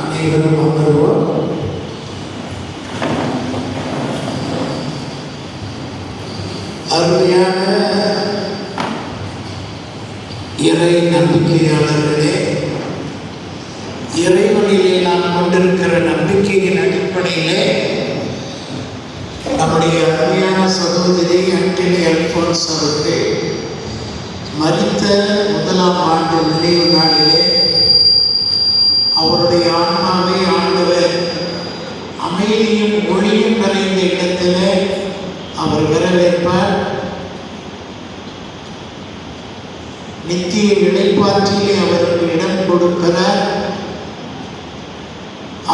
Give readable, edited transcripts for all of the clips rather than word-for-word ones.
அனைவரும் அமர்வோம். அருமையான இறை நம்பிக்கையாளர்களே, இறைவனிலே நாம் கொண்டிருக்கிற நம்பிக்கையின் அடிப்படையிலே நம்முடைய அருமையான சகோதரி அன்டனி அல்போன்ஸ் அவர்கள் மரித்த முதலாம் ஆண்டு நினைவு நாளிலே அவருடைய ஆன்மாவை ஆண்டவர் அமைதியும் ஒளியும் நிறைந்த இடத்திலே அவர் வரவேற்பார். நித்திய இடைப்பாற்றிலே அவருக்கு இடம் கொடுக்கிறார்.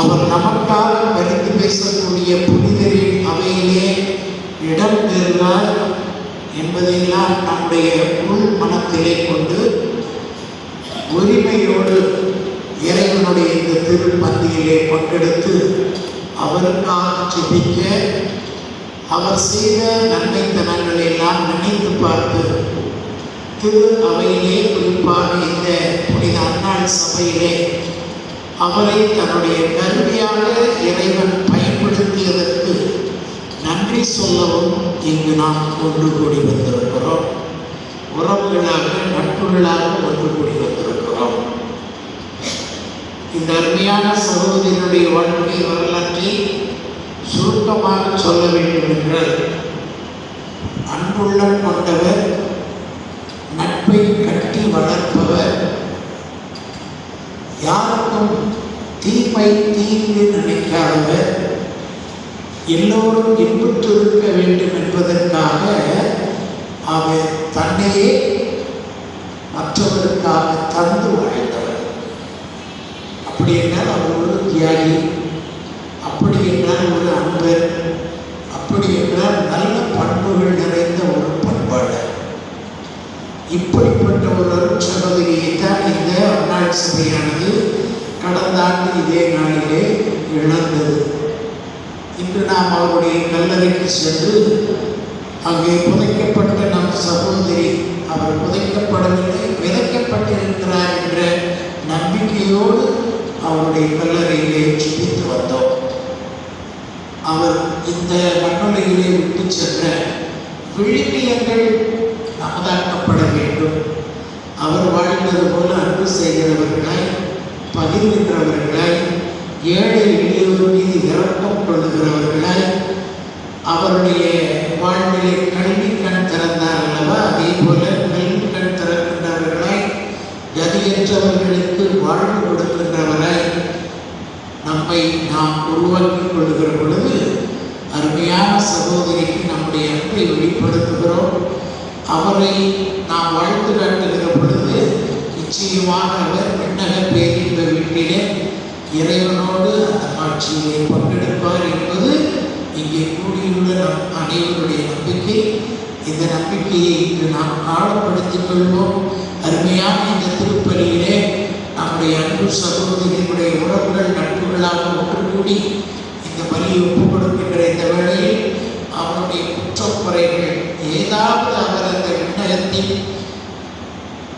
அவர் நமக்காக பரிந்து பேசக்கூடிய புனிதரின் அவையிலே இடம் பெறுவார் என்பதையெல்லாம் நம்முடைய உள் மனத்திலே கொண்டு உரிமையோடு இறைவனுடைய இந்த திருப்பந்தியிலே பங்கெடுத்து அவருக்காக ஜெபிக்க, அவர் செய்த நன்மைத்தனங்களை எல்லாம் நினைத்து பார்த்து திரு அவையிலே, குறிப்பாக இந்த புனித அன்னாள் சபையிலே அவரை தன்னுடைய கருவியாக இறைவன் பயன்படுத்தியதற்கு நன்றி சொல்லவும் இங்கு நாம் ஒன்று கூடி வந்திருக்கிறோம். உறவுகளாக, நட்புகளாக ஒன்று கூடி வந்திருக்கிறோம். இந்த அருமையான சகோதரனுடைய வாழ்க்கை வரலாற்றை சுருக்கமாக சொல்ல வேண்டும் என்றால், அன்புள்ளம் கொண்டவர், நட்பை கட்டி வளர்ப்பவர், யாருக்கும் தீமை தீங்கு நினைக்காதவர், எல்லோரும் இன்புற்றிருக்க வேண்டும் என்பதற்காக அவர் தன்னையே மற்றவருக்காக தந்து வாழ்ந்தவர். அப்படி என்றால் அவர் ஒரு தியாகி, அப்படி என்றால் ஒரு அன்பர், அப்படி என்றால் நல்ல பண்புகள் நிறைந்த ஒரு பண்பாளர். இப்படிப்பட்ட ஒரு அருட்சகோதரியை தான் இந்த அன்னாள் சபையானது கடந்த ஆண்டு இதே நாளிலே இழந்தது. இன்று நாம் அவருடைய கல்லறைக்கு சென்று அங்கே புதைக்கப்பட்ட நம் சகோதரி அவர் புதைக்கப்படவில்லை, விதைக்கப்பட்டிருக்கிறார் என்ற நம்பிக்கையோடு அவருடைய கல்லறையிலே ஜெபித்து வந்தோம். அவர் இந்த மண்ணுலகிலே விட்டு சென்ற விழுமியங்கள் நமதாக்கப்பட வேண்டும். அவர் வாழ்ந்தது போல அன்பு செய்கிறவர்களாய், பகிர்கின்றவர்களாய், ஏழை எளியோர் மீது இரக்கம் கொள்ளுகிறவர்களாய், அவருடைய வாழ்விலே கல்வி கண் திறந்தார் அல்லவா, அதே போல கல்வி கண் திறக்கின்றவர்களாய், கதியற்றவர்களுக்கு வாழ்வு கொடுக்கின்றவராய் நம்மை நாம் உருவாக்கி கொள்ளுகிற பொழுது அருமையான சகோதரிக்கு நம்முடைய அன்பை வெளிப்படுத்துகிறோம். அவரை நாம் வாழ்த்து காட்டுகிற பொழுது நிச்சயமாக அவர் விண்ணக பேரின்ப வீட்டிலே இறைவனோடு அந்த காட்சியிலே பங்கெடுப்பார் என்பது இங்கே கூடியுள்ள நம் அனைவருடைய நம்பிக்கை. இந்த நம்பிக்கையை இன்று நாம் ஆழப்படுத்திக் கொள்வோம். அருமையான இந்த திருப்பலியிலே நம்முடைய அன்பு சகோதரிகளுடைய உறவுகள் நட்புகளாக ஒன்று கூடி இந்த பலியை ஒப்புக் கொடுக்கின்ற இந்த வேளையில் அவருடைய குற்றக்குறைகள் ஏதாவது அவர் அந்த விண்ணகத்தின்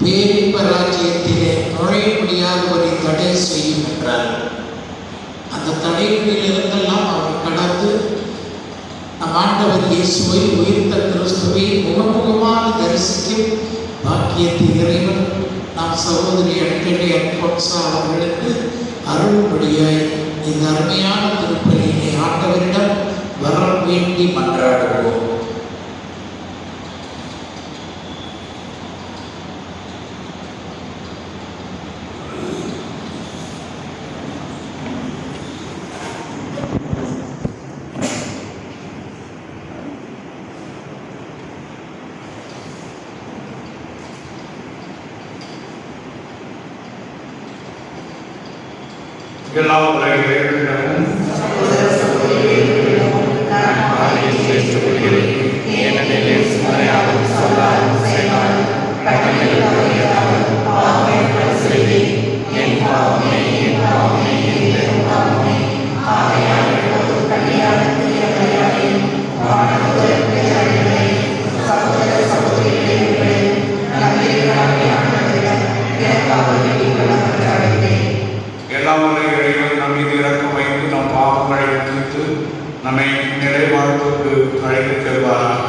பேரின்ப ராஜ்யத்திலே நுழைய முடியாதவரை தடை செய்யும் என்றார். அந்த தடைகளிலிருந்தெல்லாம் அவர் கடந்து நம் ஆண்டவர் இயேசுவை, உயிர்த்த கிறிஸ்துவை முகமுகமாக தரிசிக்கும் பாக்கியத்தை இறைவன் நாம் சகோதரி அன்டனி அல்போன்சா அவர்களுக்கு அருள்படியாய் இந்த அருமையான திருப்பலியினை ஆண்டவரிடம் வர வேண்டி மன்றாடுவோம். எல்லாம் உலகிலும் நம்மை நிறைவாழ்வுக்கு அழைத்துச் செல்வாராக.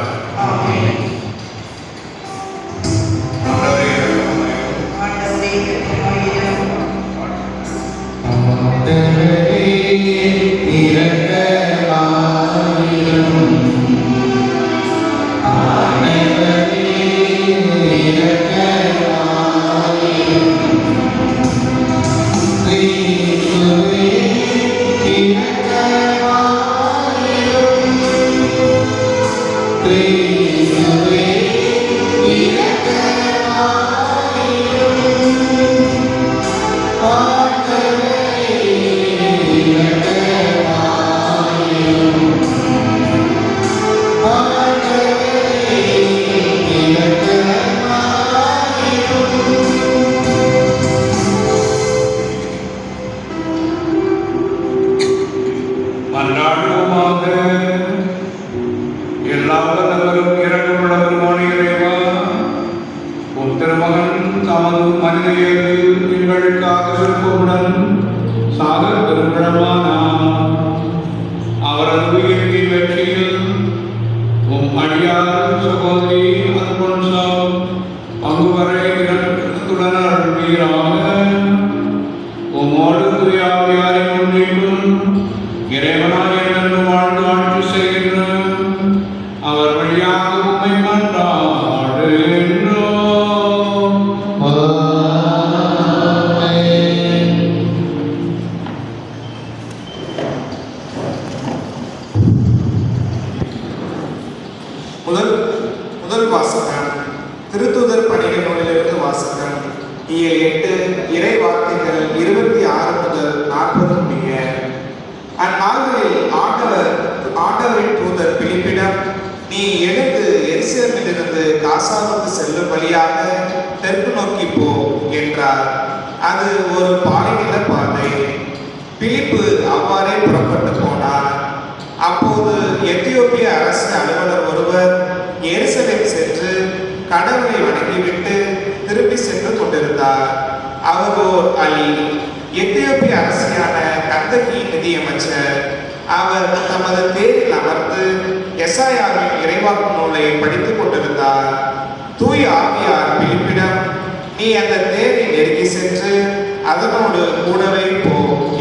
முதல் வாசகம் திருத்தூதர் பணிகள் நூலிலிருந்து வாசகம். இயல் 8 இறை வார்த்தைகள் 26 முதல் 40 முடிய. அந்நாள்களில் ஆண்டவரின் தூதர் பிலிப்பிடம், நீ எழுந்து எருசலேமிலிருந்து காசாவுக்கு செல்லும் வழியாக தெற்கு நோக்கி போ என்றார். அது ஒரு பாலைநில பாதை. பிலிப்பு அவ்வாறே புறப்பட்டு போனார். அப்போது எத்தியோப்பிய அரசு அலுவலர் ஒருவர் எருசலேம் சென்று கடவுளை வணங்கிவிட்டு திரும்பி சென்று கொண்டிருந்தார். அவர் ஓர் அலி, எத்தியோப்பிய அரசியான கந்தகி நிதியமைச்சர். அவர் தமது தேரில் அமர்ந்து எசாயாவின் இறைவாக்கு நூலை படித்துக் கொண்டிருந்தார். தூய ஆவியார் பிலிப்பிடம், நீ அந்த தேரை நெருங்கி சென்று அதனோடு கூடவே போ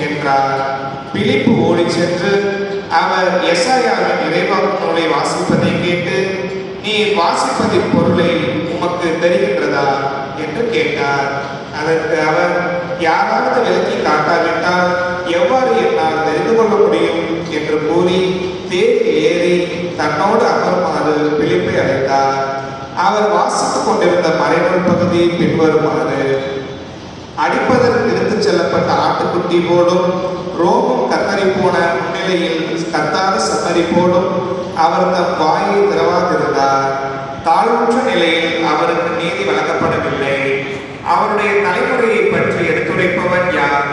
என்றார். பிலிப்பு ஓடி சென்று அவர் எசாயாவின் இறைவாக்கு நூலை வாசிப்பதை கேட்டு, நீ வாசிப்பதின் பொருளை உமக்கு தெரிகின்றதா என்று கேட்டார். அதற்கு அவர், யாராவது விலக்கி காட்டாவிட்டால் எவ்வாறு என்னால் தெரிந்து கொள்ள முடியும் என்று கூறி தேரில் ஏறி தன்னோடு அமருமாறு பிலிப்பை அழைத்தார். அவர் வாசித்துக் கொண்டிருந்த மறைநூல் பகுதி பின்வருமாறு: அடிப்பதற்கு எடுத்துச் செல்லப்பட்ட ஆட்டுக்குட்டி போலும் ரோமம் கத்தரி போன முன்னிலையில் கத்தாத சம்மரி போலும் அவர் தம் வாயை திறவாதிருந்தார். தாழ்வுற்ற நிலையில் அவருக்கு நீதி வழங்கப்படவில்லை. அவருடைய தலைமுறையை பற்றி எடுத்துரைப்பவன் யார்?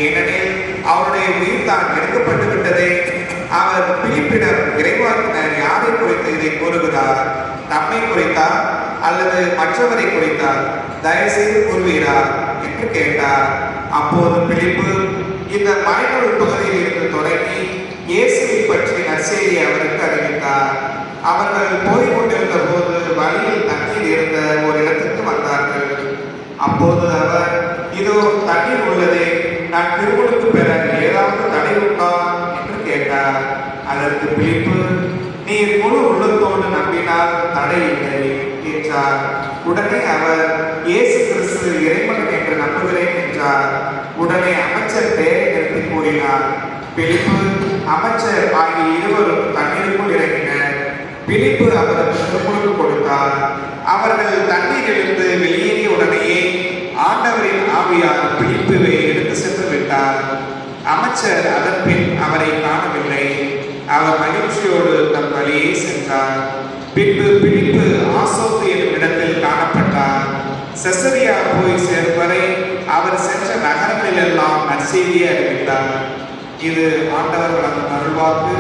ஏனெனில் அவருடைய உயிர் தான் எடுக்கப்பட்டு விட்டதே. அவர் பிலிப்பிடம், இறைவாக்கினர் யாரை குறித்து இதை கூறுகிறார்? நம்மை குறித்தா அல்லது மற்றவரை குறித்தா? தயவுசெய்து கூறுவீரா என்று கேட்டார். அப்போது பிலிப்பு இந்த மறைநூல் பகுதியில் இருந்து தொடங்கி இயேசுவை பற்றி நற்செய்தியை அவருக்கு அறிவித்தார். அவர்கள் போய் கொண்டிருந்த போது வழியில் தண்ணீர் இருந்த ஒரு இடத்திற்கு வந்தார்கள். அப்போது அவர், இதோ தண்ணீர் உள்ளதே, நான் திருமுழுக்கு பெற ஏதாவது தடை உண்டா என்று கேட்டார். அதற்கு பிலிப்பு, நீர் முழு உள்ளத்தோடு நம்பினால் தடை இல்லை என்றார். உடனே அவர், இயேசு கிறிஸ்து இறைமகன் என்று நம்புகிறேன் என்றார். உடனே அமைச்சர் பெயரை நிறுத்தி கூறினார். பிலிப்பு, அமைச்சர் ஆகிய இருவரும் தண்ணீருக்குள் இறங்கினர். பிலிப்பு அவருக்கு திருமுழுக்கு கொடுத்தார். அவர்கள் தண்ணீரிலிருந்து வெளியேறிய உடனேயே ஆண்டவரின் ஆவியார் பிலிப்புவை எடுத்து சென்று விட்டார். அமைச்சர் அதன் பின் அவரை காணவில்லை. அவர் மகிழ்ச்சியோடு தம் வழியே சென்றார். பின்பு பிலிப்பு ஆசோத்து என்னும் இடத்தில் காணப்பட்டார். செசரியா போய் சேரும் வரை அவர் சென்ற நகரங்களிலெல்லாம் நற்செய்தியை அறிவித்தார். இது ஆண்டவர் வழங்கும் அருள்வாக்கு.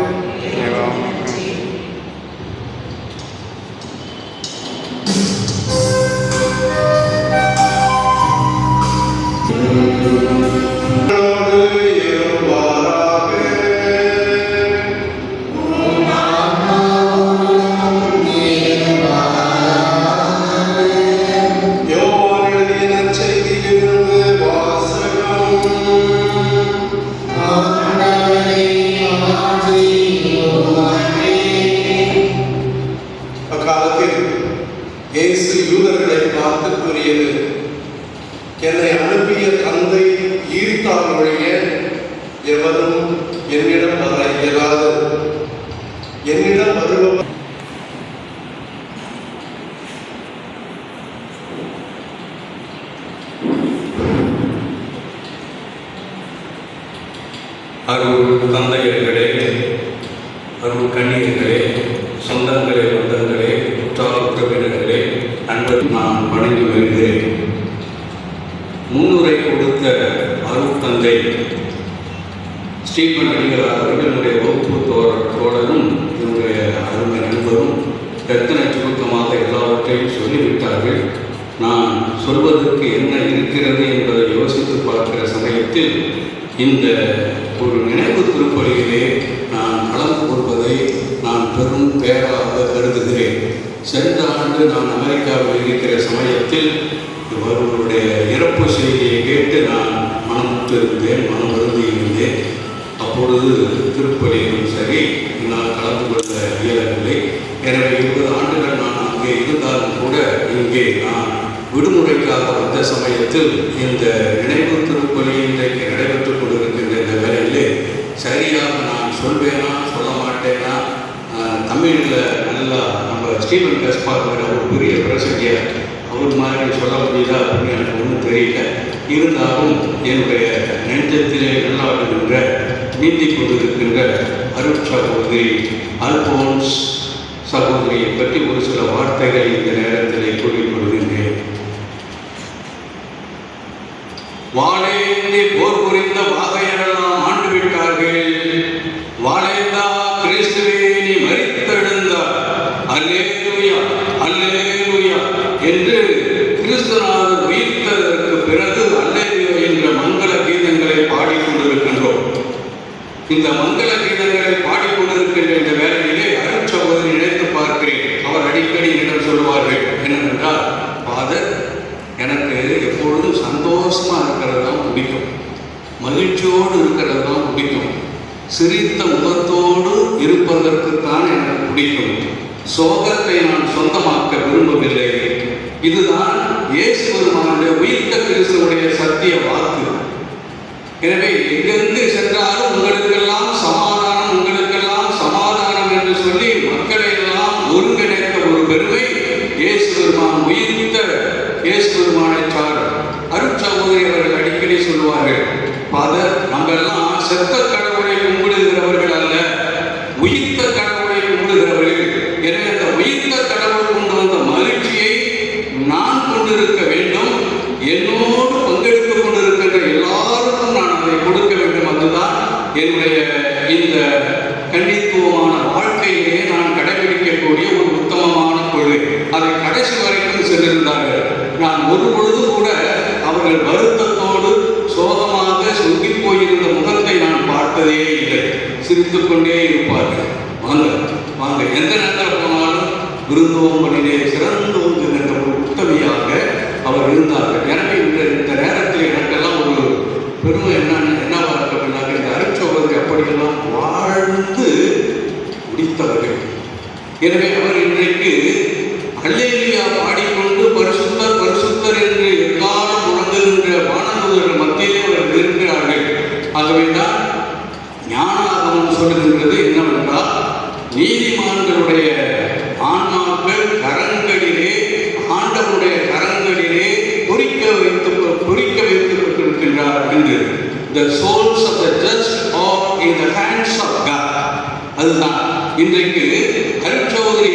இயேசு யூதர்களை பார்த்து கூறியது, என்னை அனுப்பிய தந்தை ஈர்த்தால் ஒழிய எவரும் என்னிடம் வர இயலாது. என்னிடம் வருபவர் அருள் தந்தையர்களே, அருள் கண்ணீர்களே, சொந்தங்களே, பந்தங்களே, உற்றார் உறவினர்களே, நண்பர், நான் வணங்கி வருகிறேன். முன்னுரை கொடுத்த அருள் தந்தை ஸ்டீபன் அடிகளார் அவர்களுடைய வகுப்பு தோழரும் என்னுடைய அருமை நண்பரும் எத்தனை சுருக்கமாக எல்லாவற்றையும் சொல்லிவிட்டார்கள். நான் சொல்வதற்கு என்ன இருக்கிறது என்பதை யோசித்து பார்க்கிற சமயத்தில் இந்த ஒரு நினைவு திருப்பலியிலே நான் கலந்து கொள்வதை நான் பெரும் பேராக கருதுகிறேன். சென்ற ஆண்டு நான் அமெரிக்காவில் இருக்கிற சமயத்தில் அவர்களுடைய இறப்பு செய்தியை கேட்டு நான் மனமுற்றிருந்தேன், மனம் வருந்தியிருந்தேன். அப்பொழுது திருப்பலியிலும் சரி என்னால் கலந்து கொள்ள இயலவில்லை. எனவே 20 ஆண்டுகள் நான் அங்கே இருந்தாலும் கூட இங்கே நான் விடுமுறைக்காக வந்த சமயத்தில் இந்த நினைவு திருப்பலி இன்றைக்கு நடைபெற்றுக் கொண்டிருக்கின்ற இந்த வேலையிலே சரியாக நான் சொல்வேனா சொல்ல மாட்டேனா, தமிழில் நல்லா நம்ம ஸ்டீபன் கஸ்பார்ங்கிற ஒரு பெரிய பிரசங்கியர் அவர் மாதிரி சொல்ல முடியுதா அப்படின்னு எனக்கு ஒன்றும் தெரியல. இருந்தாலும் என்னுடைய நெஞ்சத்திலே நல்லாடுகின்ற நீந்திக் கொண்டிருக்கின்ற அருட் சகோதரி அல்போன்ஸ் சகோதரியை பற்றி ஒரு சில வார்த்தைகளை இந்த நேரத்திலே கூறிக்கொள்கின்றேன். வாழேந்தி போர் புரிந்த வாகையரெல்லாம் ஆண்டு விட்டார்கள். வாழேந்தா அல்லேலூயா அல்லேலூயா என்று கிறிஸ்துநாதர் உயிர்த்ததற்கு பிறகு அல்லேலூயா என்ற மங்கள கீதங்களை பாடிக்கொண்டிருக்கின்றோம். இந்த மங்கள கீதங்களை பாடிக்கொண்டிருக்கின்ற இந்த வேளையிலே அருட்சகோதரி நினைத்து பார்க்கிறேன். அவர் அடிக்கடி என்னிடம் சொல்லுவார்கள் என்னவென்றால், ஃபாதர், எனக்கு எப்பொழுதும் சந்தோஷமா இருக்கிறது தான் பிடிக்கும், மகிழ்ச்சியோடு இருக்கிறது தான் பிடிக்கும், சிரித்த முகத்தோடு இருப்பதற்குத்தான் எனக்கு பிடிக்கும், சோகத்தை நான் சொந்தமாக்க விரும்பவில்லை. இதுதான் இயேசு பெருமானுடைய உயிர்த்த கிறிஸ்துவுடைய சத்திய வாக்கு. எனவே எங்கெங்கு சென்றாலும் உங்களுக்கெல்லாம் சமாதானம், உங்களுக்கெல்லாம் சமாதானம் என்று சொல்லி மக்களை எல்லாம் ஒருங்கிணைத்த ஒரு பெருமை இயேசு பெருமான், உயிர்த்த இயேசு பெருமானை சார். அருட்சகோதரி அவர்கள் அடிக்கடி சொல்லுவார்கள், ஃபாதர், நம்மெல்லாம் செத்த கடவுளை கும்பிடுகிறவர்கள் அல்ல, உயிர்த்த கடவுளை கும்பிடுகிறவர்கள். எனவே அந்த உயிர்த்த கடவுள் கொண்டு வந்த மகிழ்ச்சியை நான் கொண்டிருக்க வேண்டும், என்னோடு பங்கெடுத்துக் கொண்டிருக்கின்ற எல்லாருக்கும் நான் அதை கொடுக்க வேண்டும். அதுதான் என்னுடைய இந்த கன்னித்துவமான வாழ்க்கையிலே நான் கடைபிடிக்கக்கூடிய ஒரு உத்தமமான கொள்கை. அதை கடைசி வரைக்கும் சென்றிருந்தார்கள். நான் ஒரு பொழுது கூட அவர்கள் வருத்தத்தோடு சோகமாக சுருங்கி போயிருந்த முகத்தை நான் பார்த்ததே இல்லை. சிரித்துக் கொண்டே இருப்பார்கள். வாங்க வாங்க, எந்த நேரத்தில் போனாலும் விருந்தோம்பலிலே சிறந்தோங்குகின்ற ஒரு உத்தமையாக அவர் இருந்தார்கள். எனவே இந்த நேரத்தில் எனக்கெல்லாம் ஒரு பெருமை என்னவா இருக்கு அப்படின்னாக்க, இந்த அருட்சகோதரி அப்படியெல்லாம் வாழ்ந்து முடித்தவர்கள். எனவே அவர் இன்றைக்கு அல்லேலூயா பாடிக்கொண்டு பரிசுத்தர் பரிசுத்தர் என்று எக்காலம் முழங்குகின்ற வானதூதர்கள் மத்தியிலே அவர்கள் இருக்கிறார்கள். ஆகவே தான் ஞானாகமம் சொல்லுகின்றது என்னவென்றால், நீதிமான்களுடைய ஆன்மாக்கள் கரங்களிலே, ஆண்டவருடைய கரங்களிலே பொறிக்க வைக்கப்பட்டிருக்கின்றார் என்று. The souls of the just are in the hands of God. அதுதான் இன்றைக்கு அருட்சகோதரி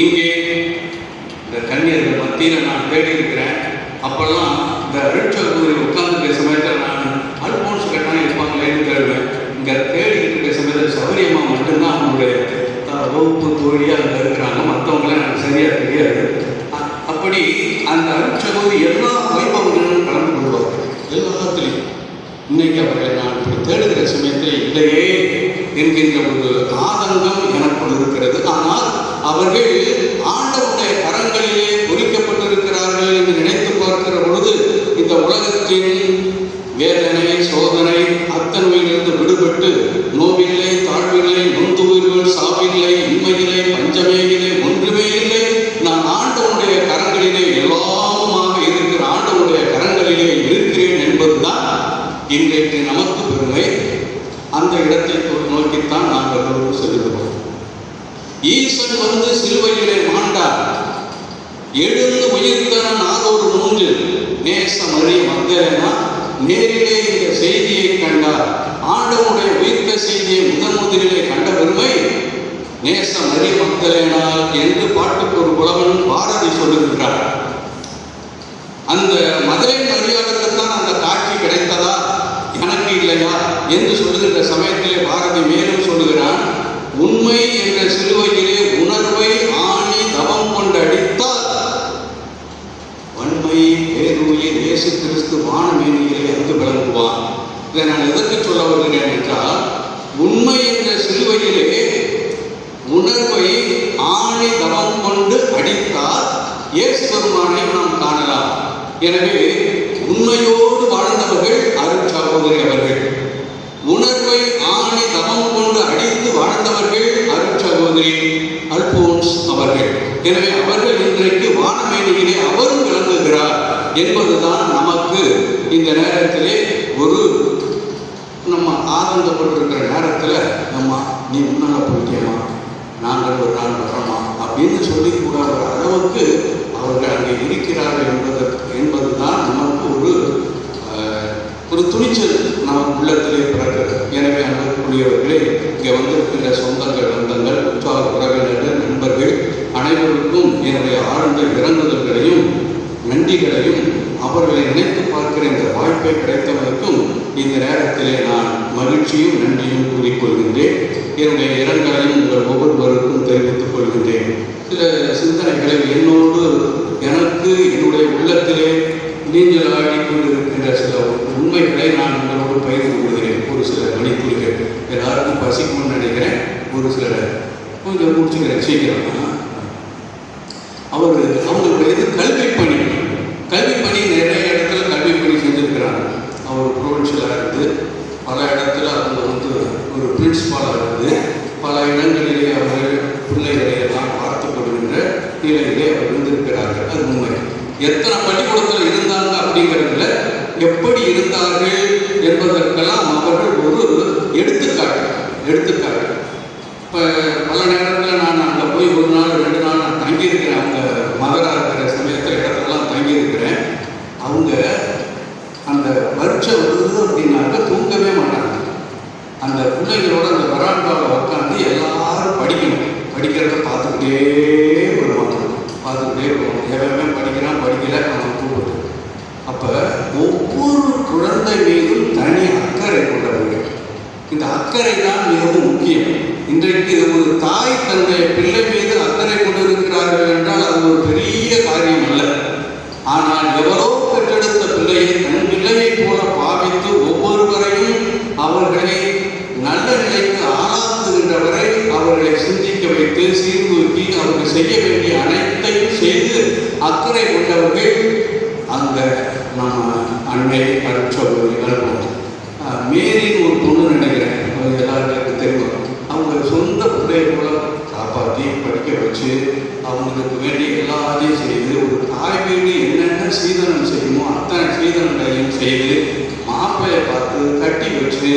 இங்கே இந்த கன்னியர்கள் மத்தியில் நான் தேடி இருக்கிறேன். அப்பெல்லாம் இந்த அருட்சகோதரி உட்கார்ந்து சமயத்தில் நான் அல்போன்ஸ் கட்டாயம் இருப்பாங்களேன்னு தேடுவேன். இங்கே தேடிக்கிட்டு இருக்கிற சமயத்தில் சௌரியமா மட்டும்தான் அவங்களுடைய வகுப்பு தோழியாக அங்கே இருக்கிறாங்க. மற்றவங்களாம் எனக்கு சரியாக தெரியாது. அப்படி அந்த அருட்சகோதரி எல்லா வைபவங்களும் கலந்து கொள்வார்கள், எல்லாத்திலையும். இன்னைக்கு அவர்களை நான் இப்படி தேடுகிற சமயத்தில் இல்லையே என்கின்ற ஒரு ஆதங்கம் எனக்குள் இருக்கிறது. ஆனால் அவர்கள் ஆண்டவருடைய கரங்களிலே பொறிக்கப்பட்டிருக்கிறார்கள் என்று நினைத்து பார்க்கிற பொழுது இந்த உலகத்தின் வேதனை, சோதனை அத்தன்மையிலிருந்து விடுபட்டு நோவில்லை, தாழ்வில்லை, நொந்துவீர்கள், சாவில்லை, இன்மையில்லை, பஞ்சமே இல்லை, ஒன்றுமே இல்லை, நான் ஆண்டவனுடைய கரங்களிலே எல்லாமாக இருக்கிற ஆண்டவனுடைய கரங்களிலே இருக்கிறேன் என்பதுதான் இன்றைக்கு நமக்கு பெருமை. அந்த இடத்தை நோக்கித்தான் நாங்கள் செல்கிறோம். ஈசன் வந்து சிலுவையிலே மாண்டார், எழுந்து உயிர்த்தன நாளொரு மூன்று நேச மரிய மக்தலேனா நேரிலே இந்த செய்தியை கண்டார். ஆண்டவனுடைய உயிர்த்த செய்தியை முதலிலே கண்ட பெருமை நேச மரிய மக்தலேனா என்று பாட்டுக்கு ஒரு புலவன் பாரதி சொல்லுகின்றார். அந்த மதுரை மரியாதைக்குத்தான் அந்த காட்சி கிடைத்ததா, எனக்கு இல்லையா என்று சொல்லுகின்ற சமயத்திலே பாரதி மேலும் சொல்லுகிறான், உண்மை என்ற சிலுவையிலே உணர்வை ஆணி தவம் கொண்டு அடித்தால் வன்மை பேருயிர் இயேசு கிறிஸ்து வானமேனியிலே அங்கு விளங்குவான். இதை நான் எதற்கு சொல்ல வருகிறேன் என்றால், உண்மை என்ற சிலுவையிலே உணர்வை ஆணி தவம் கொண்டு அடித்தால் இயேசு பெருமானை நாம் காணலாம். எனவே உண்மையோடு வாழ்ந்தவர்கள் அருட்சகோதரி அவர்கள், உணர்வை ஆணி தவம் கொண்டு அடித்து வாழ்ந்தவர்கள் அருட்சகோதரி அல்போன்ஸ் அவர்கள். எனவே அவர்கள் இன்றைக்கு வானமேனியிலே அவரும் விளங்குகிறார் என்பதுதான் நமக்கு இந்த நேரத்திலே ஒரு நம்ம ஆனந்தப்பட்டிருக்கிற நேரத்தில் நம்ம நீ முன்னால் போயிட்டேமா, நாங்கள் ஒரு நாள் வரோமா அப்படின்னு சொல்லி கூட ஒரு அளவுக்கு அவர்கள் அங்கே இருக்கிறார்கள் என்பதுதான் நமக்கு ஒரு துணிச்சல் நமக்கு உள்ளத்திலே பிறக்கிறது. எனவே அன்புக்குரியவர்களே, இங்கே வந்திருக்கின்ற சொந்தங்கள், பந்தங்கள், உற்சாக உறவினர்கள், நண்பர்கள் அனைவருக்கும் என்னுடைய ஆழ்ந்த இறங்குதல்களையும் நன்றிகளையும் அவர்களை நினைத்து பார்க்கிற இந்த வாய்ப்பை கிடைத்தவதற்கும் இந்த நேரத்திலே நான் மகிழ்ச்சியும் நன்றியும் கூறிக்கொள்கின்றேன். என்னுடைய இரங்கலையும் உங்கள் ஒவ்வொருவருக்கும் தெரிவித்துக் கொள்கின்றேன். சில சிந்தனைகளை என்னோடு எனக்கு என்னுடைய உள்ளத்திலே நீங்கள் ஆடிக்கொண்டிருக்கின்ற சில உண்மைகளை நான் உங்களோடு பகிர்ந்து கொள்கிறேன். ஒரு சில மணித்துளிகள் எல்லாருக்கும் பசிக்கும்னு நினைக்கிறேன். ஒரு சில கொஞ்சம் முடிச்சுக்கிறேன் சீக்கிரமா. அவங்களுடைய கல்வி பணி நிறைய இடத்துல கல்வி பணி செஞ்சுருக்கிறாங்க. அவர் ப்ரொவின்ஷியலாக இருந்து பல இடத்துல அவங்க ஒரு பிரின்சிபாலாக இருந்து பல இடங்களிலே அவர்கள் பிள்ளைகளை எல்லாம் பார்த்துக்கொள்கின்ற நிலையிலே அவர் இருந்திருக்கிறார்கள். அது உண்மை. எத்தனை பள்ளிக்கூடத்தில் இருந்தாங்க அப்படிங்கிறதுல எப்படி இருந்தார்கள் என்பதற்கெல்லாம் அவர்கள் ஒரு எடுத்துக்காட்டு. இப்போ பல நேரத்தில் நான் அங்கே போய் 1 நாள் 2 நாள் நான் தங்கியிருக்கிறேன். அவங்க மகராக இருக்கிற சமயத்தில் இடத்துலலாம் தங்கியிருக்கிறேன். அவங்க அந்த பரீட்சை வருது அப்படின்னாக்க தூங்கவே மாட்டாங்க. அந்த பிள்ளைங்களோட அந்த வராண்டாவில் உட்காந்து எல்லாரும் படிக்கிறத பார்த்துக்கிட்டே வருவாங்க. எவன் படிக்கிறான் படிக்கல அவன் கூப்பிட்டு. அப்போ ஒவ்வொரு குழந்தை மீதும் தனி அக்கறை கொண்டவர்கள். இந்த அக்கறை தான் மிகவும் முக்கியம். இன்றைக்கு ஒரு தாய் தன்னுடைய பிள்ளை மீது அக்கறை கொண்டிருக்கிறார்கள் என்றால் அது ஒரு பெரிய காரியம் அல்ல. ஆனால் எவரோ பெற்றெடுத்த பிள்ளையை தன் பிள்ளையை போல பாவித்து ஒவ்வொருவரையும் அவர்களை நல்ல நிலைக்கு ஆளாக்குகின்றவரை அவர்களை சிந்திக்க வைத்து சீர்தூக்கி அவர்கள் செய்ய வேண்டிய அனைத்தையும் செய்து அக்கறை கொண்டவர்கள் அந்த நம்ம அன்னை அருட்சகோதரிகள். மேரின்னு ஒரு பொண்ணு நினைக்கிறேன், எல்லாருக்கும் தெரியும். அவங்க சொந்த பிள்ளையை போல காப்பாற்றி படிக்க வச்சு அவங்களுக்கு வேண்டிய எல்லாத்தையும் செய்து ஒரு தாய் வீடு என்னென்ன சீதனம் செய்யுமோ அத்தனை சீதனங்களையும் செய்து மாப்பிள்ளையை பார்த்து கட்டி வச்சு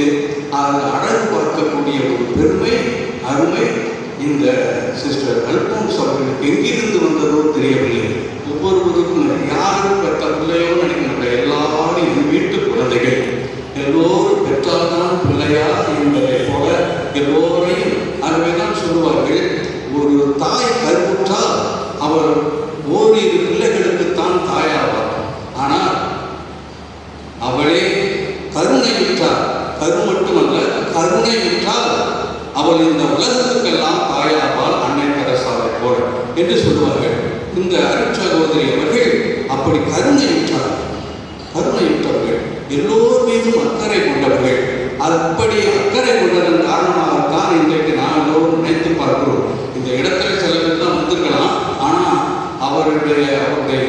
அதை அழகு பார்க்கக்கூடிய ஒரு பெருமை அருமை இந்த சிஸ்டர் அல்போன்ஸ் அவர்களுக்கு எங்கிருந்து வந்ததோ தெரியவில்லை. ஒவ்வொருவருக்கும் யாரும் பெற்ற பிள்ளையோ நினைக்கின்ற எல்லாரும் என் வீட்டு குழந்தைகள் எல்லோரும் பெற்றால்தான் பிள்ளையா என்பதை போல எல்லோரையும் அதுதான் சொல்லுவார்கள். ஒரு தாய் கருவுற்றால் அவர் ஓரிரு பிள்ளைகளுக்குத்தான் தாயாவார். ஆனால் அவளே கருணை விட்டார். கரு மட்டுமல்ல, கருணை விட்டால் அவள் இந்த உலகத்துக்கெல்லாம் தாயாவால் அன்னை தெரசாவை போல என்று சொல்லுவார்கள். இந்த அருட்சகோதரி அவர்கள் அப்படி கருணை விட்டவர்கள், எல்லோர் மீதும் அக்கறை கொண்டவர்கள். அப்படி அக்கறை கொண்டதன் காரணமாகத்தான் இன்றைக்கு நாம் எல்லோரும் நினைத்து பார்க்கிறோம். இந்த இடத்துல சில பேர் தான் வந்திருக்கலாம், ஆனால் அவருடைய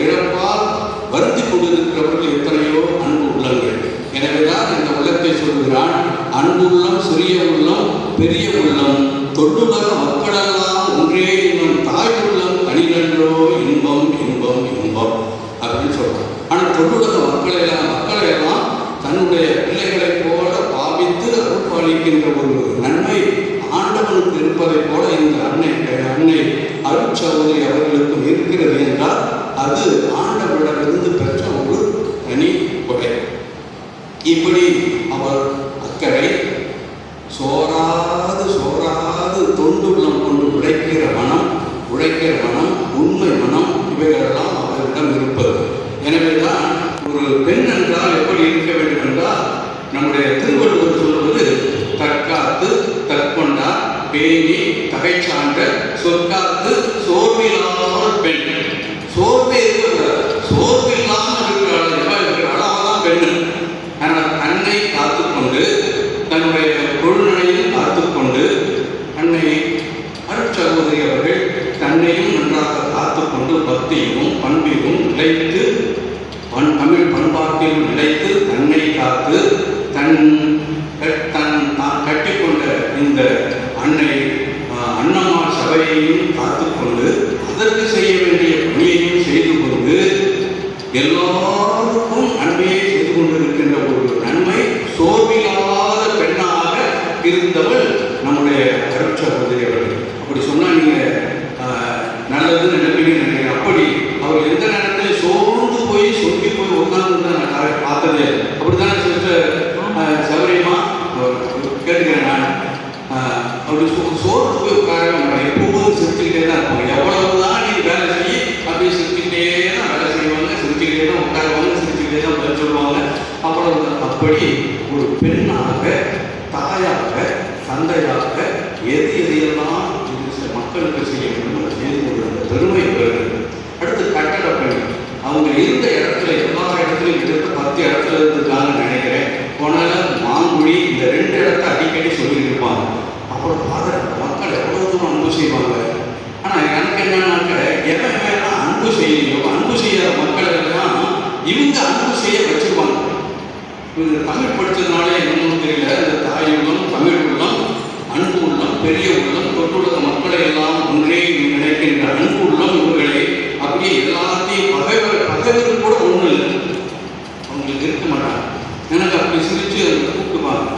இழப்பால் வருந்தி கொண்டிருக்கிறவர்கள் எத்தனையோ அன்பு உள்ளங்கள். எனவேதான் இந்த உள்ளத்தை சொல்கிறான், அன்புள்ளம் சிறிய உள்ளம் பெரிய உள்ளம் தொண்டுலக மக்களெல்லாம் ஒன்றே இன்னும் தாய் உள்ளம் தனிநன்றோ இன்பம் இன்பம் இன்பம் அப்படின்னு சொல்றான். ஆனால் தொண்டுலக மக்களையெல்லாம் தன்னுடைய பிள்ளைகளை போல பாவித்து அருள்பாலிக்கின்ற ஒரு நன்மை ஆண்டவனுக்கு இருப்பதை போல இந்த அன்னை அருட்சகோதரி அவர்களுக்கும் இருக்கிறது என்றால் அது ஆண்டவரிடமிருந்து பெற்ற ஒரு தனி கொடை. இப்படி அவர் அக்கறை சோராது தொண்டுள்ளம் கொண்டு உழைக்கிற மனம் உண்மை மனம் இவைகளெல்லாம் அவரிடம் இருப்பது. எனவேதான் ஒரு பெண் என்றால் எப்படி இருக்க வேண்டும் என்றால் நம்முடைய திருவள்ளுவர் சொல்வது தற்காத்து தற்கொண்டார் பேணி தகை சான்ற சொற்காத்து சோர்வில்லாமல் பெண். சோர்வே சோர்வில்லாமல் இருக்கிறாள் அவதான் பெண்ணு. ஆனால் தன்னை காத்துக்கொண்டு தன்னுடைய பொருள்நிலையில் காத்துக்கொண்டு அன்னை அருட்சகோதரி அவர்கள் தன்னையும் நன்றாக காத்துக்கொண்டு பக்தியிலும் பண்பிலும் நிலைத்து தமிழ் பண்பாட்டிலும் நிலைத்து தன்னை காத்து தன் கட்டிக்கொண்ட இந்த அன்னம்மா சபையையும் காத்துக்கொண்டு அதற்கு செய்ய வேண்டிய பணியையும் செய்து கொண்டு எல்லாருக்கும் நன்மையை செய்து கொண்டிருக்கின்ற ஒரு நன்மை சோர்வில்லாத பெண்ணாக இருந்தவள் நம்முடைய அருட்சகோதரி அவர்கள். அப்படி சொன்னால் நீங்கள் நல்லதுன்னு நினைப்பீங்க. அப்படி அவர் எந்த நேரத்தில் சோர்ந்து போய் சொங்கி போய் உட்கார்ந்து நான் பார்த்ததே. அப்படித்தானே சிஸ்டர் சௌரியமா கேட்டுக்கிறேன். நான் அப்படி சோர்ந்து போய் உட்கார எப்போதும் சிரிச்சுக்கிட்டே தான் இருப்பாங்க. எவ்வளவுதான் நீ வேலை செய்ய அப்படியே சிரிச்சுக்கிட்டே தான் வேலை செய்வாங்க, சிரிச்சுக்கிட்டே தான் உட்காருவாங்க, சிரிச்சுக்கிட்டே தான் பதில் சொல்லுவாங்க. அவ்வளவுதான். அப்படி ஒரு பெண்ணாக தாயாக தந்தையாக எதையெல்லாம் மக்களுக்கு செய்ய வேண்டும் அதை செய்து கொண்டிருந்த பெருமை வருகிறது. அடுத்து கட்டட பணி. அவங்க இருந்த இடத்துல எல்லா இடத்துலையும் கிட்ட 10 இடத்துல இருந்துருக்காங்கன்னு நினைக்கிறேன். போனால மாங்குழி இந்த 2 இடத்த அடிக்கடி சொல்லியிருப்பாங்க. அப்புறம் மக்கள் எவ்வளோ தூரம் அன்பு செய்வாங்க. ஆனால் எனக்கு என்னன்னாக்க எல்லாம் அன்பு செய்யலையோ அன்பு செய்யாத மக்கள் எல்லாம் இவங்க அன்பு செய்ய வச்சுருவாங்க. இவங்க தமிழ் படித்ததுனாலே என்னன்னு தெரியல, இந்த தாய் உள்ளம், தமிழ் உள்ளம், அன்பு உள்ளம், பெரிய உள்ளம், தொட்டுள்ள மக்களை எல்லாம் ஒன்றே நினைக்கின்ற அன்பு உள்ளம் இவர்களை அப்படியே எல்லாத்தையும் பகைவர் கூட ஒன்றும் இல்லை, அவங்களுக்கு இருக்க மாட்டாங்க. எனக்கு அப்படி சிரிச்சு கூப்பிடுவாங்க.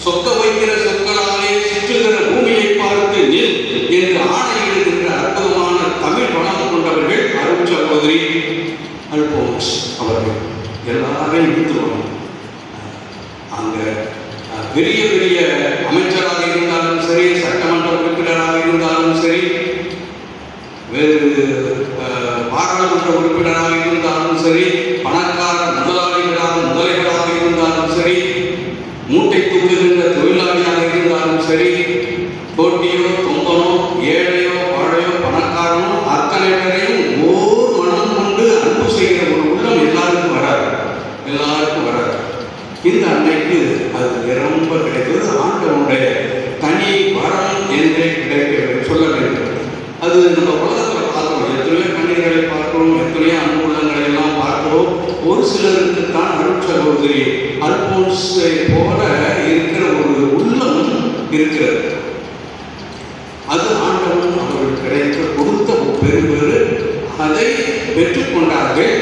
சொக்க வைக்கிற சொற்களாலே சுற்றுகிற பூமியை பார்த்து நெல் என்று ஆணையிடுகின்ற அற்புதமான தமிழ் வளம் கொண்டவர்கள் அருள் சகோதரி அல்போன்ஸ் அவர்கள். எல்லாரையும் இழுத்துருவாங்க. அங்கே பெரிய பெரிய அமைச்சராக இருந்தாலும் சரி, சட்டமன்ற உறுப்பினராக இருந்தாலும் சரி, வேறு பாராளுமன்ற உறுப்பினராக இருந்தாலும் சரி, பணக்கார முதலாளிகளாக இருந்தாலும் சரி, மூட்டை தூக்குகின்ற தொழிலாளியாக இருந்தாலும் சரி, போட்டியோ தொம்பனோ ஏழையோ வாழையோ பணக்காரனோ அத்தனை பேரையும் ஓர் மனம் கொண்டு அன்பு செய்கிற ஒரு உள்ளம் எல்லாருக்கும் வராது. இந்த அன்னைக்கு அது நிரம்ப கிடைத்தது. ஆண்டவனுடைய தனி வரம் என்றே சொல்ல வேண்டும். அது நம்ம உலகத்தில் பார்க்கிறோம், எத்தனையோ கண்ணீர்களை பார்க்கிறோம், எத்தனையோ அன்புள்ளங்களை எல்லாம் பார்க்கிறோம். ஒரு சிலருக்கு தான் அருள் சகோதரி அல்போன்ஸை போல இருக்கிற ஒரு உள்ளம் இருக்கிறது. அது ஆண்டவன் அவர்கள் கொடுத்த பெரும்பெரு அதை பெற்றுக்கொண்டார்கள்.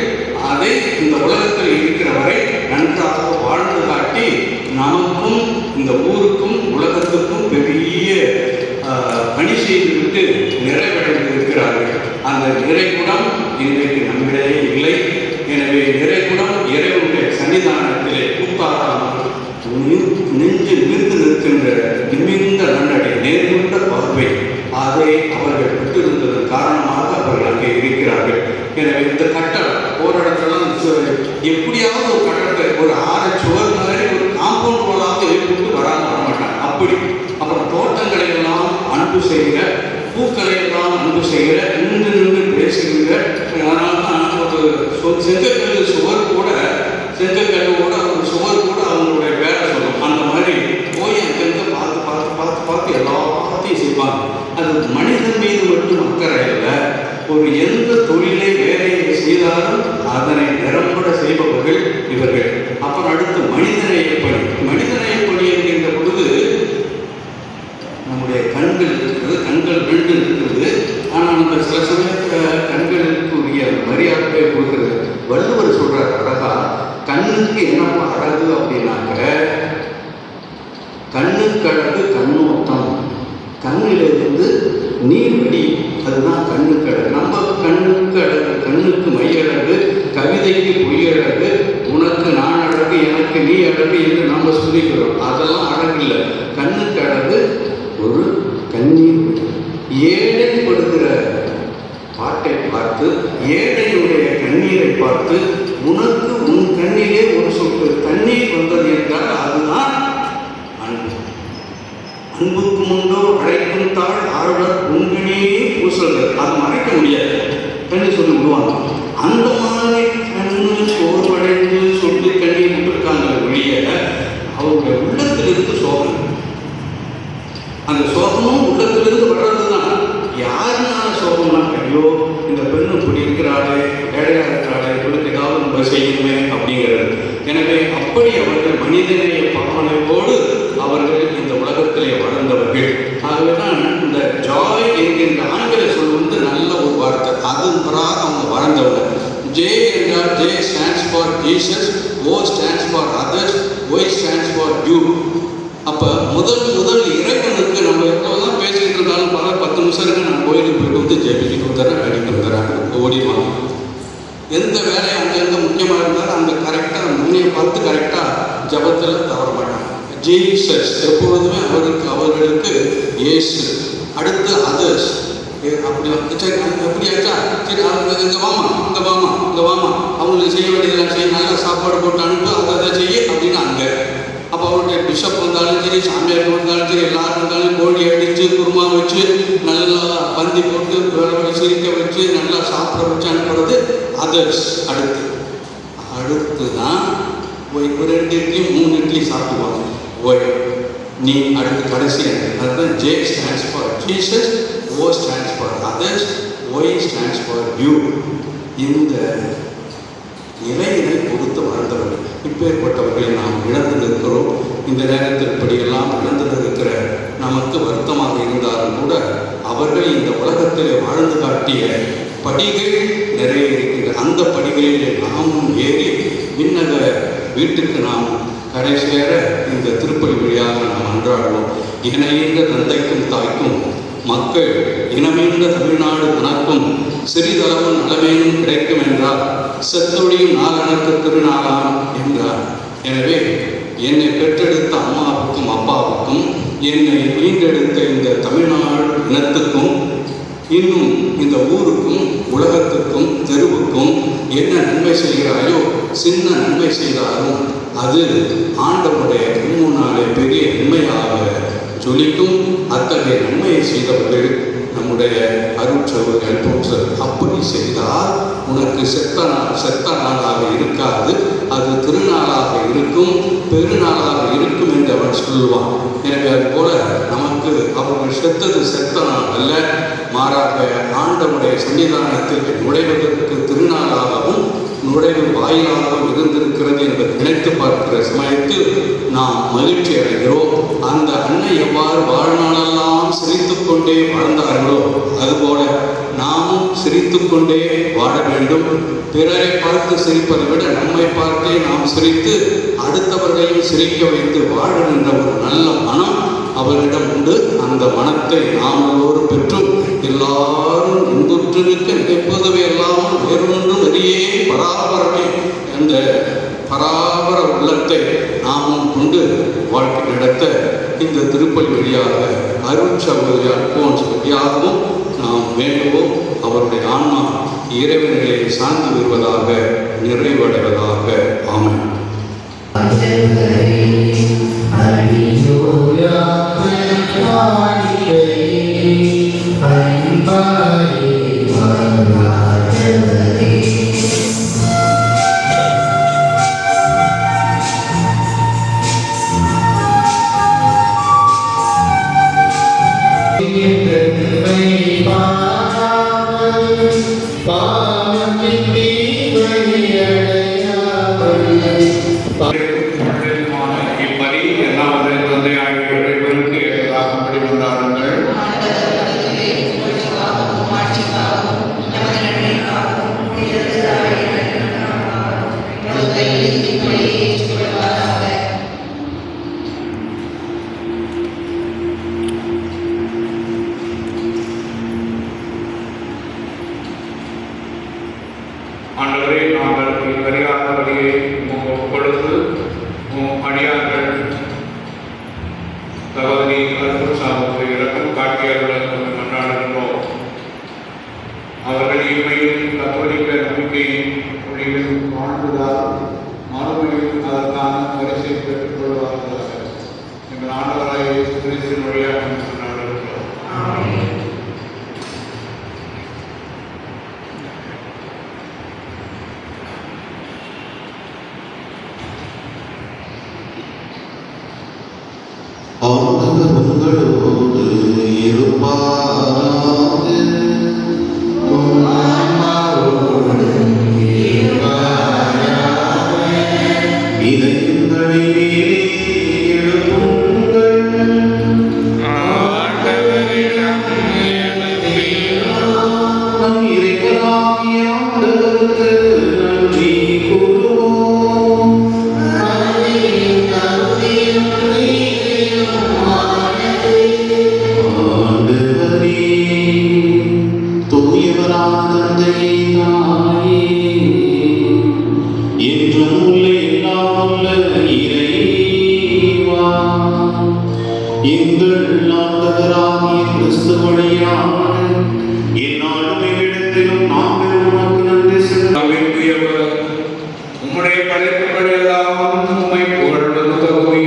அதை இந்த உலகத்தில் இருக்கிற வரை நன்றாக வாழ்ந்து காட்டி நமக்கும் இந்த ஊருக்கும் உலகத்துக்கும் பெரிய பணி செய்துவிட்டு நிறைவடைந்திருக்கிறார்கள். அந்த நிறைகுடம் இன்றைக்கு நம்மிடையே இல்லை. எனவே நிறைகுடம் இறைவனுடைய சன்னிதானத்திலே கூத்தாராமல் நெஞ்சு நிமிர்ந்து நிற்கின்ற நிமிர்ந்த நன்னடை, நேர்கொண்ட பார்வை, அதை அவர்கள் பெற்றிருந்ததன் காரணமாக அவர்கள் அங்கே இருக்கிறார்கள். எனவே இந்த கட்டடம் ஓரிடத்துலாம் எப்படியாவது ஒரு கட்டடத்தை ஒரு 6 சுவர் மாதிரி ஒரு காம்பவுண்ட் போலாவது எழுப்பிட்டு வராமல் வரமாட்டாங்க. அப்படி அப்புறம் தோட்டங்களை எல்லாம் அன்பு செய்கிற, பூக்களை எல்லாம் அன்பு செய்கிற, நின்று பேசுகிற. அதனால தான் ஒரு செங்கக்கல் சுவர் கூட ஒரு சுவர் கூட அவங்களுடைய வேலை சொல்லும். அந்த மாதிரி போய் அங்கேருந்து பார்த்து எல்லாத்தையும் செய்வாங்க. அது மனிதன் மீது மட்டும் அக்கறை இல்லை. ஒரு எந்த தொழிலை வேலையை செய்தாலும் அதனை நிரம்பட செய்பவர்கள் இவர்கள். அப்புறம் அடுத்து மனிதநேய பணி என்கின்ற பொழுது நம்முடைய கண்கள் இருக்கிறது, கண்கள் 2 இருக்கிறது. ஆனால் அந்த சில சமயத்தில் கண்களுக்கு உரிய மரியாதை கொடுக்கிறது. வள்ளுவர் சொல்றார் அழகா, கண்ணுக்கு என்னப்பா அழகு அப்படின்னாக்க, கண்ணுக்கு அழகு கண்ணோட்டம், கண்ணிலிருந்து நீர் வடி, அதுதான் கண்ணுக்கு அழகு. நம்ம கண்ணுக்கு அழகு, கண்ணுக்கு மையழகு, கவிதைக்கு பொய்யழகு, உனக்கு நான் அழகு எனக்கு நீ அழகு என்று நம்ம சொல்லிக்கிறோம். அதெல்லாம் அழகு இல்லை. கண்ணுக்கு அழகு ஒரு கண்ணீர். ஏழைப்படுகிற பாட்டை பார்த்து, ஏழையுடைய கண்ணீரை பார்த்து, உனக்கு உன் கண்ணிலே ஒரு சொட்டு தண்ணீர் வந்தது என்றால் அதுதான் அன்பு. அன்புக்கு முண்டோ அழைக்கும் தாழ் ஆழ்வர் உண்கணியே பூசல்கள். அது மறைக்க முடியாது, கண்ணி சொல்லி விடுவாங்க. அந்த மாதிரி கண்ணு சோர்வடைந்து சொல்லி கண்ணீர் விட்டுருக்காங்க வெளிய. அவங்க உள்ளத்திலிருந்து சோகம், அந்த சோகமும் உள்ளத்திலிருந்து வர்றது தான். யாருனால சோகம்னா, ஐயோ இந்த பெண்ணு இப்படி இருக்கிறாளே, ஏழையா இருக்கிறாளே, இவளுக்கு ஏதாவது நம்ம செய்யணுமே அப்படிங்கிறது. எனவே அப்படி அவர்கள் மனிதநேய பாவனையோடு அவர்கள் இந்த உலகத்திலே வளர்ந்தவர்கள். ஆகவேதான் இந்த ஜாய் என்கின்ற ஆங்கில சொல் நல்ல ஒரு வார்த்தை. அதன் பிறகு அவங்க வளர்ந்தவங்க. ஜே என்றால் J stands for Jesus, O stands for others, Y stands for you. அப்போ முதல் இறைவனுக்கு நம்ம எவ்வளோதான் பேசிக்கிட்டு இருந்தாலும் பல 10 நிமிஷம் இருக்கு, நம்ம கோயிலுக்கு போயிட்டு ஜெபிச்சுட்டு வந்துடுறேன், அடிக்கிட்டு வந்துடுறாங்க, ஓடிடுவாங்க. எந்த வேலையை அங்கங்கே முக்கியமாக இருந்தாலும் அந்த கரெக்டாக முன்னைய பார்த்து கரெக்டாக ஜபத்தில் தவற மாட்டாங்க. ஜீசஸ் எப்பொழுதுமே அவர்களுக்கு இயேசு. அடுத்து அதர்ஸ். அப்படி சரி எப்படியாச்சா, சரி அவங்க இங்கே வாமா அவங்களுக்கு செய்ய வேண்டியதெல்லாம் செய்ய, நல்லா சாப்பாடு போட்டு அனுப்பு, அதை செய்ய அப்படின்னு அங்கே. அப்போ அவருடைய பிஷப் வந்தாலும் சரி, சாமியார் வந்தாலும் சரி, எல்லாரும் வந்தாலும் கோழி அடித்து குருமா வச்சு நல்லா பந்தி போட்டு சிரிக்க வச்சு நல்லா சாப்பிட வச்சு அனுப்புறது அதர்ஸ். அடுத்து தான் ஒரு 2 இட்லி 3 இட்லி சாப்பிடுவாங்க. ஒய் நீ அடுத்து கடைசி அதுதான் J stands for Jesus, O stands for others, Y stands for you. இந்த நிலையினை கொடுத்து வாழ்ந்தவர்கள் இப்பேற்பட்டவர்களை நாம் இழந்திருக்கிறோம். இந்த நேரத்தில் இப்படியெல்லாம் இழந்திருக்கிற நமக்கு வருத்தமாக இருந்தாலும் கூட அவர்கள் இந்த உலகத்திலே வாழ்ந்து காட்டிய படிகள் நிறைய இருக்கின்ற அந்த படிகளிலே நாமும் ஏறி விண்ணக வீட்டுக்கு நாம் கடை சேர இந்த திருப்பலி வழியாக நாம் அன்றாடுவோம். இணைந்த தந்தைக்கும் தாய்க்கும் மக்கள் இனமீண்ட தமிழ்நாடு உனக்கும் சிறிதளவும் நலமேனும் கிடைக்கும் என்றால் செத்தொழியும் நாளனக்கு திருநாளாம் என்றார். எனவே என்னை பெற்றெடுத்த அம்மாவுக்கும் அப்பாவுக்கும் என்னை மீண்டெடுத்த இந்த தமிழ்நாடு இனத்துக்கும் இன்னும் இந்த ஊருக்கும் உலகத்துக்கும் தெருவுக்கும் என்ன நன்மை செய்கிறாயோ சின்ன நன்மை செய்தாலும் அது ஆண்டவருடைய முன்னாலே பெரிய நன்மையாக ஜொலிக்கும். அத்தகைய நன்மையை செய்தவர்கள் நம்முடைய அருட்சகோதரர் போன்றவர். அப்படி செய்தால் உனக்கு செத்த நாளாக இருக்காது, அது திருநாளாக இருக்கும், பெருநாளாக இருக்கும் என்று அவன் சொல்லுவான். எனவே அதுபோல நமக்கு அவர்கள் செத்த நாள் அல்ல, மாறாக ஆண்டவருடைய சன்னிதானத்தில் நுழைவதற்கு திருநாளாகவும் நுழைவு வாயிலாகவும் இருந்திருக்கிறது என்பதை நினைத்து பார்க்கிற சமயத்தில் நாம் மகிழ்ச்சி அடைகிறோம். அந்த அன்னை எவ்வாறு வாழ்நாளெல்லாம் சிரித்து கொண்டே வாழ்ந்தார்களோ அதுபோல நாமும் சிரித்து கொண்டே வாழ வேண்டும். பிறரை பார்த்து சிரிப்பதை விட நம்மை பார்த்தே நாம் சிரித்து அடுத்தவர்களையும் சிரிக்க வைத்து வாழுகின்ற ஒரு நல்ல மனம் அவரிடம் உண்டு. அந்த மனத்தை நாம் எல்லோரும் பெற்றும் எல்லாரும் இன்புற்றிருக்க நினைப்பதுவே எல்லாம் வேறொன்றும் வெளியே பராபரமே அந்த பராபர உள்ளத்தை நாமும் கொண்டு வாழ்க்கை நடத்த இந்த திருப்பலி வழியாக அருள் சகோதரி அல்போன்ஸ் வழியாகவும் நாம் வேண்டுவோம். அவருடைய ஆன்மா இறைவனிலே சார்ந்து வருவதாக, நிறைவடைவதாக. ஆமென். இப்படி எல்லாவது தந்தையாகிய இறைவனுக்கு ஏற்றதாகும்படி வந்தார்கள். ஆண்டவரே, நாங்கள் இதுவரையாத வழியை கொடுத்து அடியார்கள் சகோதரி அல்போன்சாவுக்கு இறக்கம் காட்டியவர்களுக்கு கொண்டாடுகின்றோம். அவர்கள் இம்மையில் கத்தோலிக்க நம்பிக்கையின் ஒளியில் வாழ்ந்ததால் மறுமையில் அதற்கான பரிசை பெற்றுக் கொள்வார்களாக. எங்கள் ஆண்டவராய் இயேசு கிறிஸ்துவின் வழியாக கொண்டாடுகின்றோம். ஆண்டவர் உங்களோடு இருப்பாராக. உம் ஆன்மாவோடும் இருப்பாராக. இதயங்களை மேலே எழுப்புங்கள். ஆண்டவரிடம் எழுப்பினோம். நம் இறைவனாகிய ஆண்டவருக்கு நன்றி கூறுவோம். தூயவரான தந்தையே, தாயே, என்றும் உள்ள எல்லாம் உள்ள இறைவா, எங்கள் ஆண்டவராகிய கிறிஸ்து வழியாக எந்நாளும் எவ்விடத்திலும் நாங்கள் உமக்கு நன்றி உம்முடைய படைப்புகள் எல்லாம் உம்மை புகழ்வது தகுதி.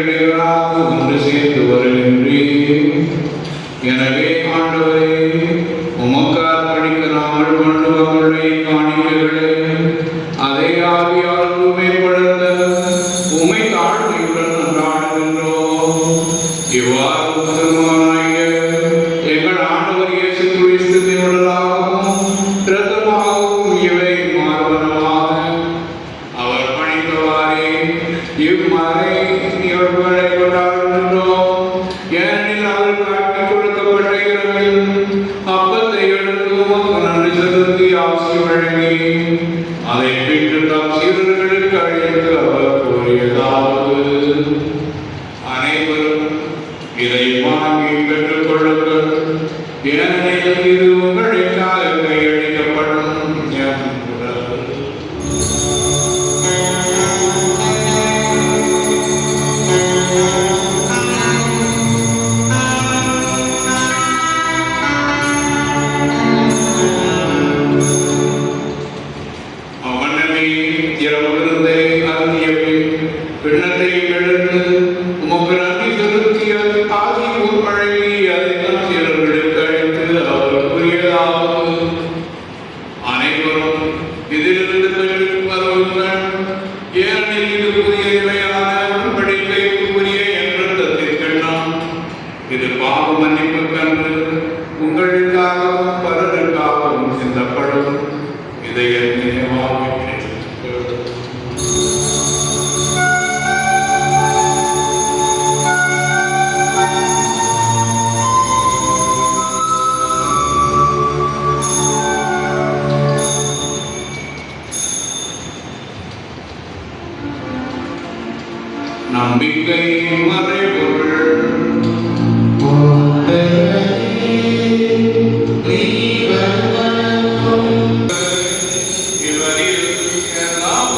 நிகராக ஒன்று சேர்ந்து வருகின்றேன். எனவே ஆண்டவரே, உமக்கு அர்ப்பணிக்க நாங்கள் கொண்டு வந்துள்ள காணிக்கைகளை அதை ஆவியால் உண்மைப்படுத்த உமை தாழ்மையுடன் கொண்டாடுகின்றோம். இவ்வாறு திருமகனாகிய எங்கள் ஆண்டவர் இயேசு கிறிஸ்துவின் உடலாகவும் இரத்தமாகவும் இவை மாறுவனவாக அவர் பணித்தவாறே இம்மறை நிகழ்வுகளை கொண்டாடுகின்றோம். ஏனெனில் அவர் காட்டிக் கொடுக்கப்பட்ட இரவில் அப்பத்தை எடுத்து உமக்கு நன்றி செலுத்தி ஆசி வழங்கி அதை பெற்று தம் சீடர்களுக்கு அழைத்து அவர் கூறியதாவது: அனைவரும் இதை வாங்கி பெற்றுக் கொள்ளுங்கள், ஏனெனில் இது உங்களுக்காக கையளிக்கப்படும் என் உடல். அவனமே இரவிருந்தை அருந்தியபின் பின்னத்தை எடுத்து உமக்கு நன்றி செலுத்திய ஆசி உள்வழங்கி அதை தம் சீடர்களுக்கு அழைத்து அவர் கூறியதாவது: அனைவரும் இதிலிருந்து பெற்று வருங்கள், ஏனெனில் இது புதிய நிலையான உடன்படிக்கைக்கு உரிய என் இரத்தத்திற்கெல்லாம். இது பாவ மன்னிப்புக்கன்று உங்களுக்காகவும் பலருக்காகவும் சிந்தப்படும். இதை என் நினைவாக நினைத்துக் நம்பிக்கை மறைபொருள் இவரில் எல்லாம்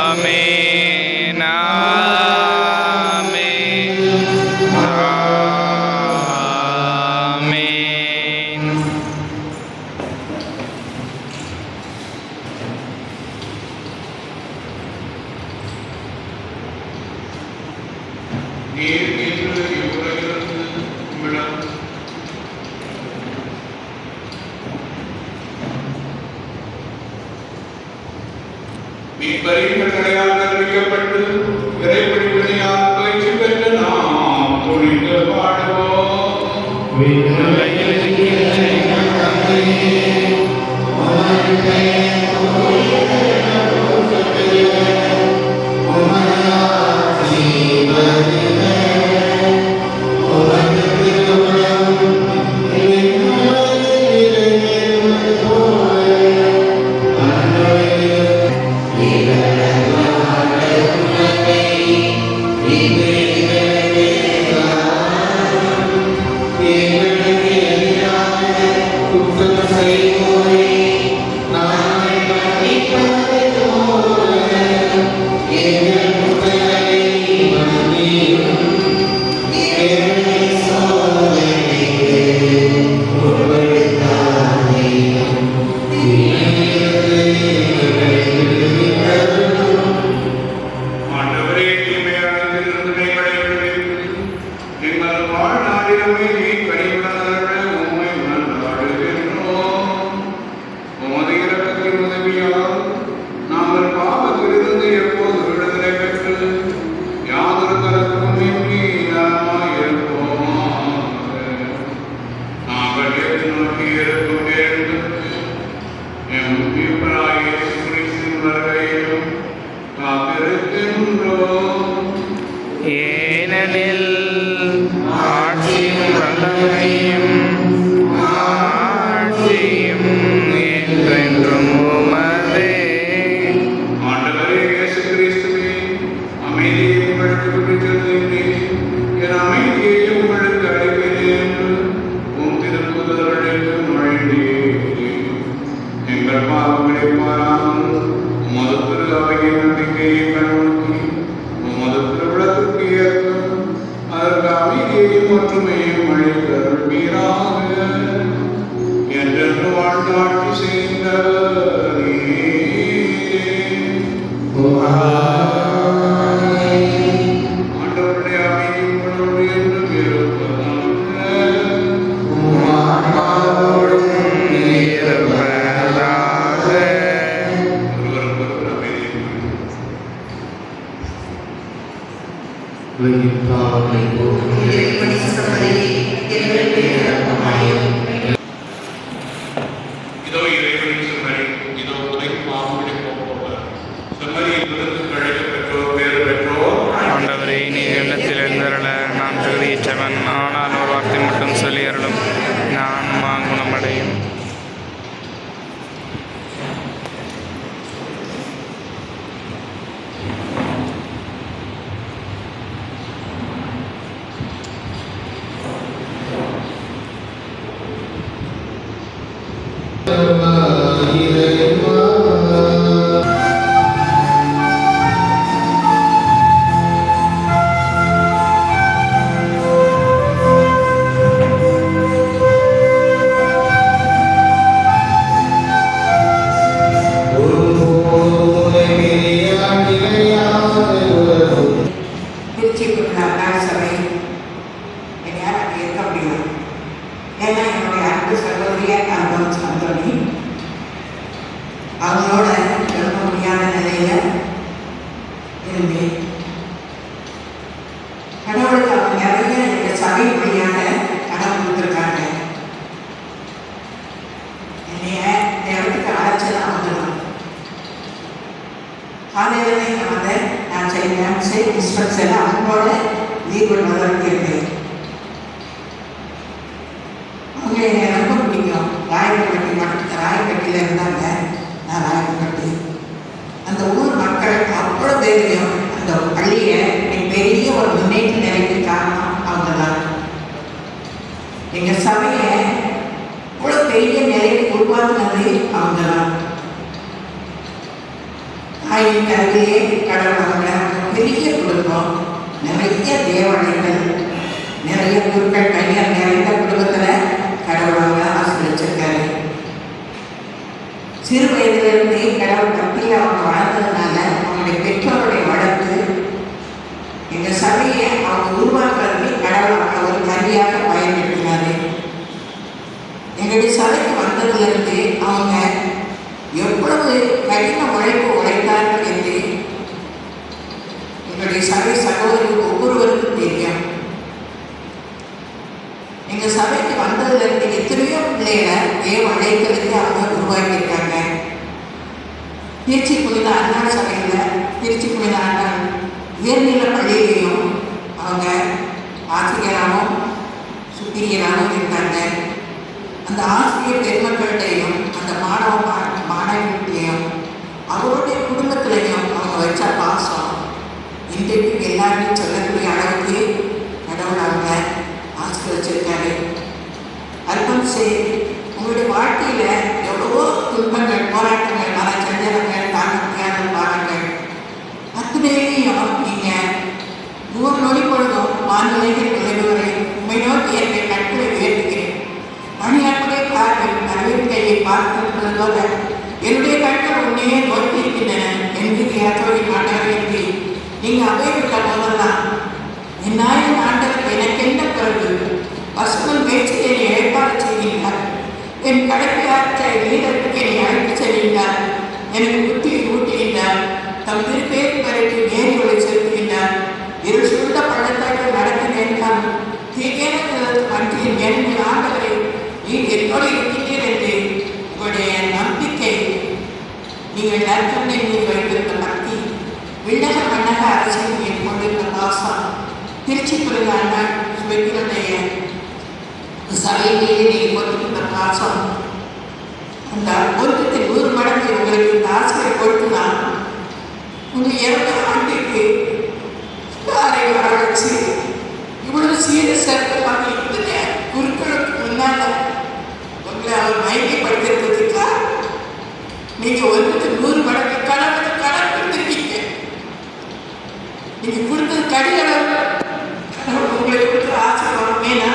ஆமென், ஆமென், ஆமென். நீர் இன்று இவ்வுலகிலிருந்து உம்மிடம் மீட்பரின் கற்பிக்கப்பட்டு இறைப்படிப்பினையால் பயிற்சி பெற்று நாம் துணிந்து பாடுவோம். ஆண்டவரே, தீமையானதிலிருந்து எங்களை விடுவித்து எங்கள் வாழ்நாளிலுமே நீ கனிவுடன் அருள உம்மை மன்றாடுகின்றோம். உமது இரக்கத்தின் உதவியால் நாங்கள் பாவத்திலிருந்து எப்போது விடுதலை பெற்று யாதொரு கலக்கமும் இன்றி நலமாயிருப்போமாக. நாங்கள் எதிர்நோக்கி இருக்கும் நேரத்திற்கு எம் மீட்பராகிய இயேசு கிறிஸ்துவின் வருகையிலும் காத்திருக்கின்றோம். ஏனெனில் ஆட்சியும் வல்லமையும் ஆட்சியும் என்றென்றும் உமதே. ஆண்டவரே இயேசு கிறிஸ்துவே, அமைதியை உங்களுக்கு விட்டுச்செல்கின்றேன், என் அமைதியை உங்களுக்கு அளிக்கிறேன் என்று உம் திருப்புதல்களுக்கு நுழைந்தீர். எங்கள் பாவங்களை பாராமல் உமது திரு அவையின் நம்பிக்கையை கண்டு பொறுமையும் அளித்தருள்வீராக. என்றென்று வாழ்ந்தாட்சி செய்தவரே. ஆண்டவருடைய அமைதி உங்களோடு என்றும் இருப்பதாக. ஒருவருக்கொருவர் அமைதியை இதோ இறைவனின் செம்மறி, இதோ உலகின் பாவங்களை போக்குபவர். செம்மறியின் விருந்துக்கு அழைக்கப் பெற்றோர் பேறு பெற்றோர். ஆண்டவரே, நீர் இல்லத்தில் எழுந்தருள நான் தகுதியற்றவன். ஆனால் ஒரு வார்த்தை மட்டும் சொல்லி அருளும், நான் குணமடையும். திருச்சிக்குள்ள அண்ணா சபை என்னால் அங்கே இருக்க முடியும். ஏன்னா என்னுடைய அன்பு சகோதரியார் அன்பம் சந்தோனி அவங்களோட இருக்க முடியாத நிலையில இருந்தேன். கடவுளுக்கு அவங்க நிறைய இந்த சபை வழியாக கடன் கொடுத்துருக்காங்க. என்னைய இந்த இடத்துக்கு அழைச்சதான் வந்துடும். காலையில் இங்கே வந்து நான் செய்ய இன்ஸ்ட்ரக்ஷன் அவங்களோட லீவ் பண்ணுவதற்கு இருந்தேன். அவங்க என்னை ரொம்ப பிடிக்கும். ராயப்பட்டியில் இருந்தாங்க. நான் ராயப்பட்டி அந்த ஊர் மக்கள் அவ்வளோ பேரையும் அந்த பள்ளியை பெரிய ஒரு முன்னேற்ற நிலைக்கு காரணம் அவங்க தான். எங்கள் சபையை அவ்வளோ பெரிய நிலைக்கு உருவாக்குனது அவங்க தான். தாயின் கருவிலே கடவுள் அவங்க பெரிய குடும்பம், நிறைய தேவனைகள், நிறைய குருக்கள் கையால் நிறைந்த குடும்பத்தில் கடவுள் அவங்க ஆசீர்வச்சிருக்காரு. சிறு வயதிலிருந்தே கடவுள் பக்தியில் அவங்க வளர்ந்ததுனால அவங்களுடைய பெற்றோருடைய வளர்த்து எங்கள் சபையை அவங்க உருவாக்குறதுக்கு கடவுள் அவங்க ஒரு கருவியாக பயன்படுத்தினாரு. எங்களுடைய சபைக்கு வந்ததுலேருந்து அவங்க எவ்வளவு கடின உழைப்பு உழைத்தார்கள் என்று எங்களுடைய சபை சகோதரர்கள் ஒவ்வொருவருக்கும் தெரியும். எங்கள் சபைக்கு வந்ததுலேருந்து எத்தனையோ பிள்ளைகளை உழைக்கிறதுக்கு அவங்க உருவாக்கியிருக்காங்க. திருச்சி புனித அண்ணா சபையில், திருச்சி புனித அண்ணா உயர்நில பள்ளியிலையும் அவங்க ஆசிரியராகவும் சுப்பீரியராகவும் இருந்தாங்க. அந்த ஆசிரியர் பெருமக்கள்கிட்டையும் அந்த மாணவர்களையும் அவருடைய குடும்பத்திலையும் அவங்க வச்ச பாசம் இன்றைக்கு எல்லாருமே சொல்லக்கூடிய அளவுக்கு கடவுள் அவங்க ஆசீர்வச்சிருக்காரு. அர்ப்பணம் செய். உங்களுடைய வாழ்க்கையில் எவ்வளவோ துன்பங்கள், போராட்டங்கள், மன சஞ்சலங்கள், தாங்க முடியாத பாடங்கள் அத்தனையும் நீங்கள் நூறு நொடி பொழுதும் வானிலைகள் விளைவுகளை உண்மை நோக்கி என்னை கட்டுரை உயர்த்துகிறேன். மணியாட்களே பார்வை அறிவிக்கையை பார்க்கின்றது போல என்னுடைய கண்கள் உன்னையே நோக்கியிருக்கின்றன என்று யாத்தோடி மாட்டார்கள். நீங்கள் அவைவிட்ட போதெல்லாம் என் நாயின் ஆண்டவர் எனக்கு என்ன பிறகு பசுமல் பேச்சு என்னை இழைப்பாடு செய்கின்றார். என் கடைப்பியாற்ற வீரருக்கு என்னை அழைத்து செல்கின்றார். எனக்கு புத்தியை ஊட்டுகின்றார். தம் திருப்பேர் பிறகு நேரி ஒளி செலுத்துகின்றார். இருள் சூழ்ந்த பள்ளத்தாக்கள் நடத்தினேன். தீகேன மத்தியில் என் ஆண்டவரை நீங்கள் என்னோடு இருக்கின்றீர் என்று உங்களுடைய நம்பிக்கை, நீங்கள் நற்கண்ணை மீது வைத்திருந்த பக்தி, விண்ணக மன்னக அரசியல் மீது கொண்டிருந்த பாசம், திருச்சி புனித அண்ணா சுவைக்கினுடைய சபை மீது நீங்கள் கொண்டிருந்த பாசம், அந்த 100 மடங்கு உங்களுக்கு இந்த ஆசிரியை கொடுத்துதான் உங்கள் 2 ஆண்டுக்கு வரவழைச்சு இவ்வளவு சீர சிறப்பாக இருந்தது. குருக்களுக்கு முன்னால உங்களை அவர் மயக்கப்படுத்திருக்கிறதுக்கா நீங்க 100 மடங்கு கடன் கொடுத்துருக்கீங்க. நீங்க கொடுத்தது கடிகளவு கடவுள் உங்களுக்கு கொடுத்த ஆசீர்வாதம். ஏன்னா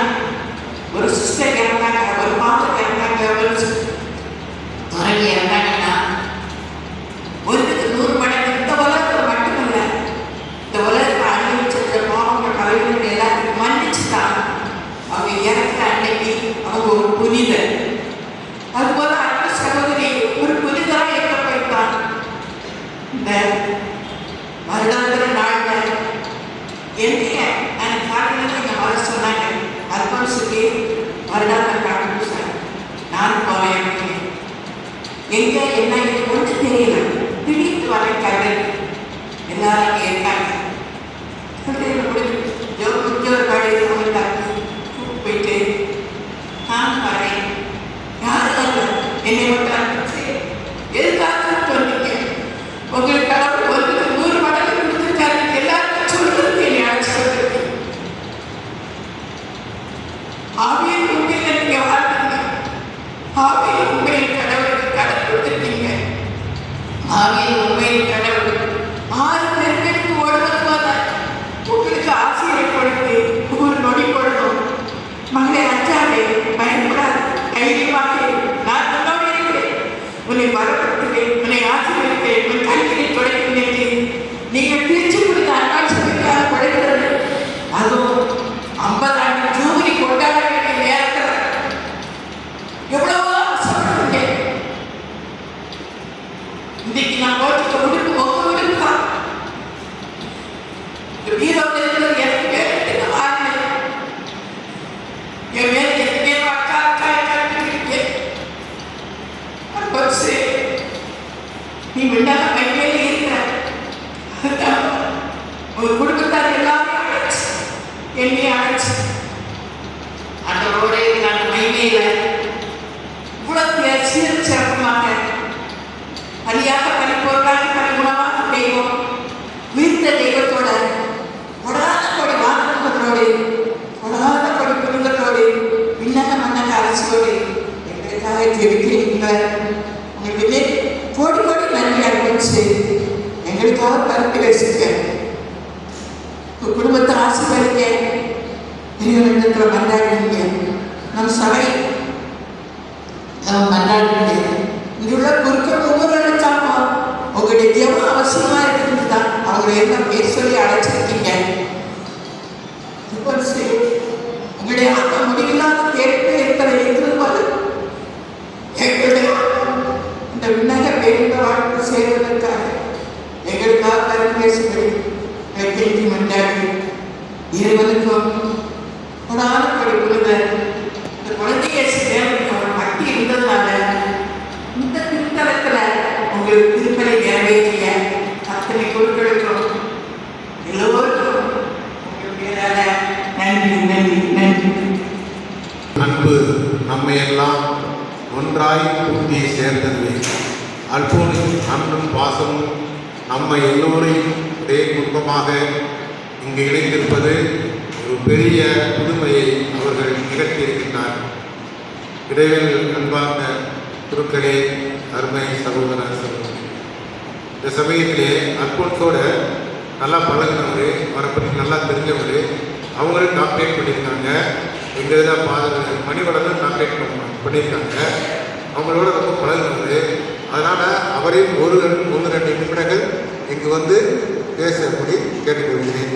என்னைய நான் காலையில் எங்கள் வர சொன்னாங்க அல்பான்ஸுக்கு வருடாக்கள் காட்டு சார் நான் போவேன் எங்கே என்ன எனக்கு ஒன்றும் தெரியல திடீர்னு வர கதை எல்லாரும் இங்கே இருக்காங்க ஒரு கடையில் போயிட்டு நான் வரேன் யாரும் என்னை மட்டும் எதுக்காக சொன்னீங்க உங்களுக்கு கடவுள் ஒரு 100 மடங்கு கொடுத்துருக்காரு எல்லாருக்கும் சொல்றது என்னை அழைச்சி சொல்றது ஆவியின் உண்மையில நீங்க வாழ்ந்தீங்க ஆவியின் உண்மையில் கடவுளுக்கு கடன் கொடுத்துருக்கீங்க ஆவியின் உண்மையில் கடவுள் 6 பேருக்கு ஓடுவது போல உங்களுக்கு ஆசிரியர் கொடுத்து ஒரு நொடி கொள்ளணும் மகளை அச்சாதே பயன்படாது தைரியமாக நான் உன்னோடு இருக்கிறேன் உன்னை வரப்படுத்துவேன் உன்னை ஆசீர்வதிப்பேன் உன் கல்வியை தொடங்கினேன் நீங்கள் பிரிச்சு கொடுத்த அண்ணாட்சிக்காக படைக்கிறது அதுவும் 50 ஆண்டு ஜூபிலி கொண்டாட வேண்டிய நேரத்தில் எவ்வளவோ ஆசைப்படுறீங்க இன்னைக்கு நான் போட்டுக்க உடுப்பு உங்க உடுப்பு தான் வீரோடு இருக்கிறது எனக்கு வேறு வாங்க என் மேல எத்தனை அக்கா அக்கா அக்கா நீ விடாத மைமேல இருக்கிற அதுதான் ஒரு குடும்பத்தார் எல்லாமே அழைச்சு என்னை அழைச்சு அதோட நான் மைமேல இவ்வளவு சீர் சிறப்புமாக பலியாக பரிபூர்ணமாக பரிகுணமாக தெய்வம் வீழ்ந்த தெய்வத்தோட கொடாத கொடி வானத்தோடு கொடாத கொடி புரிதத்தோடு விண்ணக மன்னக அரசோடு எங்களுக்காக ஜெபிக்கிறீர்கள் உங்களுக்கு கோடி கோடி நன்றி அனுப்பிச்சு எங்களுக்காக பருத்தி வச்சுக்க குடும்பத்தை ஆசீர்வதிக்க இறைவனிடத்தில் மன்றாடுங்க நம் சபை மன்றாடுங்க இங்குள்ள குறுக்கள் ஒவ்வொரு இடத்தாமா உங்களுடைய ஜெபம் அவசியமா இருக்குது தான் அவங்களை எல்லாம் பேர் சொல்லி அழைச்சிருக்கீங்க உங்களுடைய ஆத்மா முடிவில்லாத தேர்வு இருக்கிறது போது எங்களுடைய இந்த விண்ணக பேருந்த வாழ்க்கை செய்வதற்காக எங்களுக்காக கருப்பேசுகிறேன் கெஞ்சி மன்றாடி இறைவனுக்கும் கொடாத படிப்புள்ள இந்த குழந்தைய சேவைக்கு ஒரு பக்தி இருந்ததுனால இந்த திருத்தலத்தில் உங்களுக்கு திருப்பலை நிறைவேற்றிய அத்தனை பொருட்களுக்கும் எல்லோருக்கும் நன்றி நன்றி நன்றி. அன்பு நம்மை எல்லாம் ஒன்றாய் கூட்டி சேர்ந்தது. அல்போனின் அன்பும் பாசமும் நம்மை எல்லோரையும் ஒரே குடும்பமாக இங்கு இணைந்திருப்பது ஒரு பெரிய புதுமையை அவர்கள் நிகழ்த்தியிருக்கின்றனர். இடைவெளி அன்பார்ந்த குருக்களே, அருமை சகோதர சகோதரி, இந்த சமயத்திலே அல்போன்ஸோட நல்லா பழகினவர், அவரை பற்றி நல்லா தெரிஞ்சவர், அவங்களும் காம்பேட் பண்ணியிருக்காங்க. எங்கள் இதில் ஃபாதர் மணிவளனும் காம்பேட் பண்ணியிருக்காங்க. அவங்களோட ரொம்ப பழகினவர். அதனால் அவரையும் ஒரு 2 நிமிடங்கள் இங்கு வந்து பேசப்படி கேட்டுக்கொள்கிறேன்.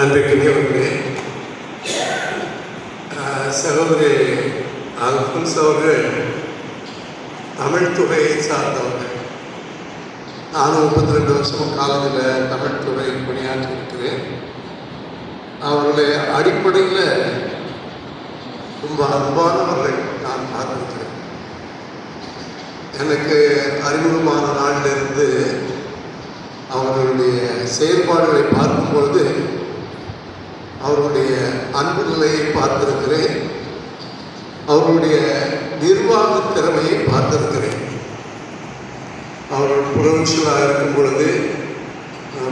அன்றைக்குமே சகோதரி அல்போன்ஸ் அவர்கள் தமிழ் துறையை சார்ந்தவர்கள். நானும் 32 வருஷம் காலேஜில் தமிழ் துறை பணியாற்றி இருக்கிறேன். அவர்களுடைய அடிப்படையில் ரொம்ப அன்பானவர்கள் நான் பார்த்திருக்கிறேன். எனக்கு அறிமுகமான நாளிலிருந்து அவர்களுடைய செயல்பாடுகளை பார்க்கும்பொழுது அவருடைய அன்பு நிலையை பார்த்திருக்கிறேன். அவருடைய நிர்வாக திறமையை பார்த்திருக்கிறேன். அவர்கள் புரொவின்ஷியலாக இருக்கும் பொழுது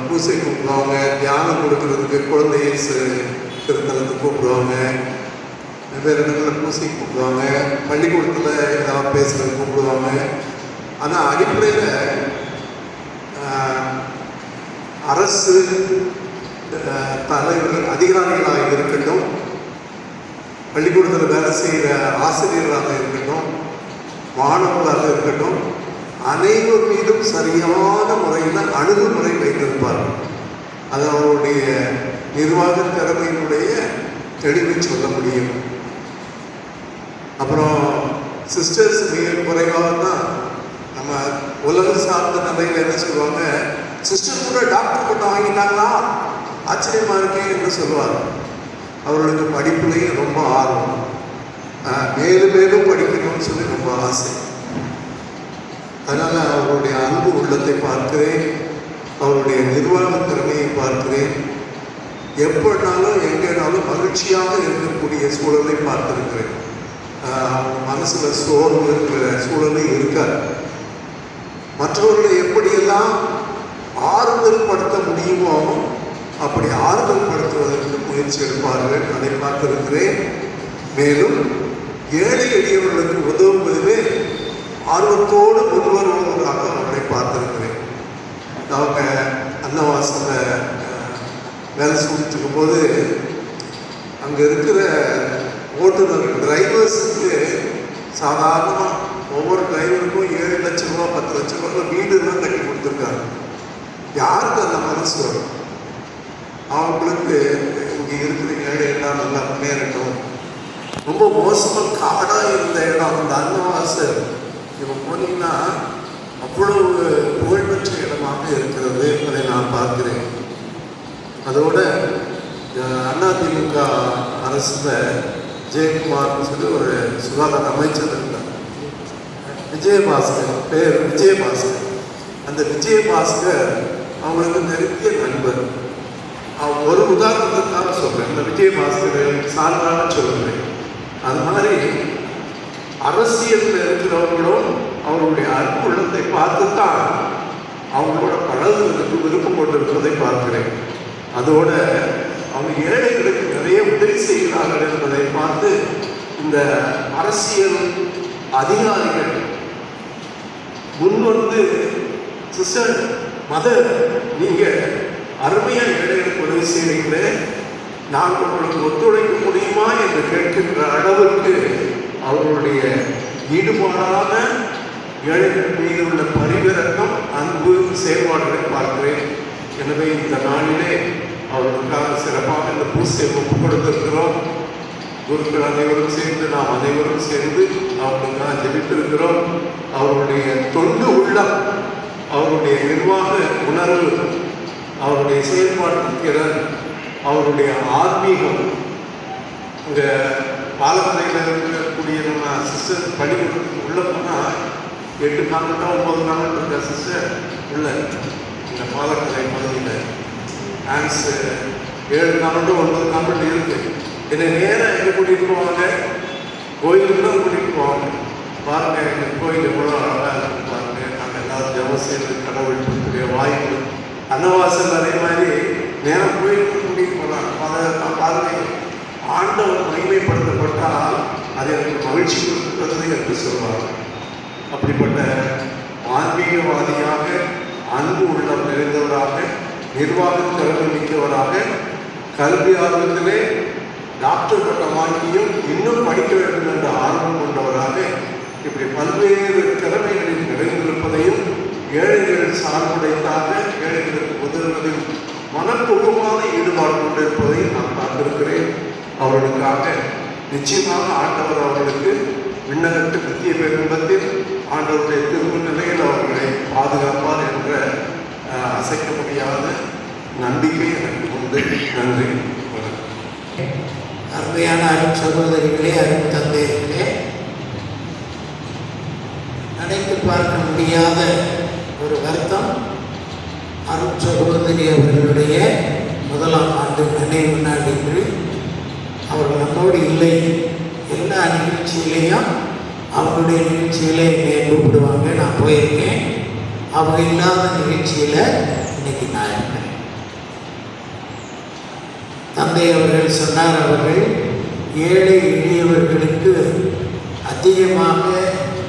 பூசை கூப்பிடுவாங்க, தியானம் கொடுக்கறதுக்கு குழந்தையை திருத்தலத்துக்கு கூப்பிடுவாங்க, வெவ்வேறு இடங்களில் பூசை கூப்பிடுவாங்க, பள்ளிக்கூடத்தில் ஏதாவது பேசுகிறது கூப்பிடுவாங்க. ஆனால் அடிப்படையில் அரசு தலைவர்கள் அதிகாரிகளாக இருக்கட்டும், பள்ளிக்கூடத்தில் வேலை செய்கிற ஆசிரியர்களாக இருக்கட்டும், மாணவர்களாக இருக்கட்டும், அனைவர் மீதும் சரியான முறையில் அணுகுமுறை வைத்திருப்பார்கள். அது அவருடைய நிர்வாக திறமையினுடைய தெளிவை சொல்ல முடியும். அப்புறம் சிஸ்டர்ஸ் மிக குறைவாக தான் நம்ம உலக சார்ந்த நிலையில் என்ன சொல்லுவாங்க, சிஸ்டர் கூட டாக்டர் பட்டம் வாங்கிட்டாங்களா, ஆச்சரியமாக இருக்கே என்று சொல்லுவார். அவர்களுக்கு படிப்புலையும் ரொம்ப ஆர்வம், மேலும் மேலும் படிக்கணும்னு சொல்லி ரொம்ப ஆசை. அதனால் அவருடைய அன்பு உள்ளத்தை பார்க்கிறேன், அவருடைய நிர்வாக திறமையை பார்க்கிறேன். எப்படினாலும் எங்கேனாலும் மகிழ்ச்சியாக இருக்கக்கூடிய சூழலை பார்த்திருக்கிறேன். மனசில் சோர்வு இருக்கிற சூழலே இருக்காது. மற்றவர்களை எப்படியெல்லாம் ஆறுதல் படுத்த முடியுமோ அப்படி ஆறுதல் படுத்துவதற்கு முயற்சி எடுப்பார்கள், அதை பார்த்திருக்கிறேன். மேலும் ஏழை எளியவர்களுக்கு உதவுவதிலே ஆர்வத்தோடு முன்வருவதாக அவர்களை பார்த்திருக்கிறேன். அவங்க அன்னவாசலில் வேலை செஞ்சுட்டு இருக்கும்போது அங்கே இருக்கிற ஓட்டுநர் டிரைவர்ஸுக்கு சாதாரணமாக ஒவ்வொரு டிரைவருக்கும் 7 லட்சம் ரூபா 10 லட்சம் ரூபா வீடுலாம் கட்டி கொடுத்துருக்காங்க. யாருக்கு அந்த மனசு வரும்? அவங்களுக்கு இங்கே இருக்கிற ஏழை எல்லாம் நல்லா முன்னேறட்டும். ரொம்ப மோசமாக காடாக இருந்த இடம் அந்த அன்னவாசல் இப்போ போனீங்கன்னா அவ்வளவு புகழ்பெற்ற இடமாக இருக்கிறது, அதை நான் பார்க்கிறேன். அதோட அதிமுக அரசில் ஜெயக்குமார்னு சொல்லி ஒரு சுகாதார அமைச்சர் இருந்தார், விஜயபாஸ்கர், பேர் விஜயபாஸ்கர். அந்த விஜயபாஸ்கர் அவங்களுக்கு நெருங்கிய நண்பர். ஒரு உதாரணத்துக்காக சொல்கிறேன், இந்த விஜயபாஸ்கர் சான்றாக சொல்லுறேன். அது மாதிரி அரசியலில் இருக்கிறவங்களும் அவருடைய அன்பு உள்ளத்தை பார்த்து தான் அவங்களோட பழகுவதற்கு விருப்பம் கொண்டிருப்பதை பார்க்கிறேன். அதோட அவங்க ஏழைகளுக்கு நிறைய உதவி செய்கிறார்கள் என்பதை பார்த்து இந்த அரசியல் அதிகாரிகள் முன்வந்து, சிஸ்டர் மதர் நீங்கள் அருமையாக ஏழைகளுக்கு உதவி செய்கிறீங்களே, நாங்கள் உங்களுக்கு ஒத்துழைக்க முடியுமா என்று கேட்கின்ற அளவுக்கு அவர்களுடைய ஈடுபாடான ஏழைகள் மீது உள்ள பரிவிரக்கம், அன்பு, செயல்பாடுகளை பார்க்கிறேன். எனவே இந்த நாளிலே அவர்களுக்காக சிறப்பாக இந்த பூசை ஒப்புக் கொடுத்திருக்கிறோம். குருக்கள் அனைவரும் சேர்ந்து, நாம் அனைவரும் சேர்ந்து அவர்களுக்காக ஜெபித்திருக்கிறோம். அவருடைய தொண்டு உள்ளம், அவருடைய நிர்வாக உணர்வு, அவருடைய செயல்பாட்டு திறன், அவருடைய ஆன்மீகம். இங்கே பாலமலையில் இருக்கக்கூடிய நம்ம சிஸ்டர் பள்ளிக்கூடத்துக்கு உள்ளே போனால் 8 கான்வென்ட்டா 9 கான்வென்ட் இருக்க சிஸ்டர் உள்ள இந்த பாலக்கரை பகுதியில் ஆன்ஸ் 7 கான்வென்ட்டு 9 கான்வென்ட் இருக்குது. என்னை நேராக எங்கே கூட்டிகிட்டு போவாங்க, கோயிலுக்கு தான் கூட்டிகிட்டு போவாங்க. பாருங்கள் எங்கள் கோயில் எவ்வளோ அழகாக இருக்குது பாருங்கள், நாங்கள் எல்லாரும் ஜெபம் செய்து கடவுள் கொடுத்துடைய வாய்ப்பு. அன்னவாசல் அதே மாதிரி நேரம் கோயிலுக்கு கூட்டிகிட்டு போகலாம். அதை நான் பாருங்கள், ஆண்டவர் மகிமைப்படுத்தப்பட்டால் அது எனக்கு மகிழ்ச்சி கொடுக்கிறது என்று சொல்வார். அப்படிப்பட்ட ஆன்மீகவாதியாக, அன்பு உள்ளம் நிறைந்தவராக, நிர்வாக திறமை மிக்கவராக, கல்வி ஆர்வத்திலே டாக்டர் பட்டம் வாங்கியும் இன்னும் படிக்க வேண்டும் என்ற ஆர்வம் கொண்டவராக, இப்படி பல்வேறு திறமைகளில் நிறைந்திருப்பதையும், ஏழைகள் சார்புடைத்தாக ஏழைகளுக்கு உதவுவதில் மனப்பூர்வமான ஈடுபாடு கொண்டிருப்பதையும் நான் பார்த்திருக்கிறேன். அவர்களுக்காக நிச்சயமாக ஆண்டவர் அவர்களுக்கு விண்ணகத்து நித்திய பேருந்தத்தில் ஆண்டவருடைய திரும்ப நிலையில் அவர்களை பாதுகாப்பார் என்ற அசைக்க முடியாத நம்பிக்கை எனக்கு உண்டு. நன்றி. அருமையான அருள் சகோதரிகளே, அருள் தந்தையர்களே, நினைத்து பார்க்க முடியாத ஒரு வருத்தம். அருள் சகோதரி அவர்களுடைய 1ஆம் ஆண்டு நினைவு நாள் என்று அவர்கள் நம்மோடு இல்லை. எல்லா நிகழ்ச்சியிலையும் அவங்களுடைய நிகழ்ச்சியில் என்னை கூப்பிடுவாங்க, நான் போயிருக்கேன். அவங்க இல்லாத நிகழ்ச்சியில் இன்னைக்கு நான் இருக்கிறேன். தந்தை அவர்கள் சொன்னார், அவர்கள் ஏழை எளியவர்களுக்கு அதிகமாக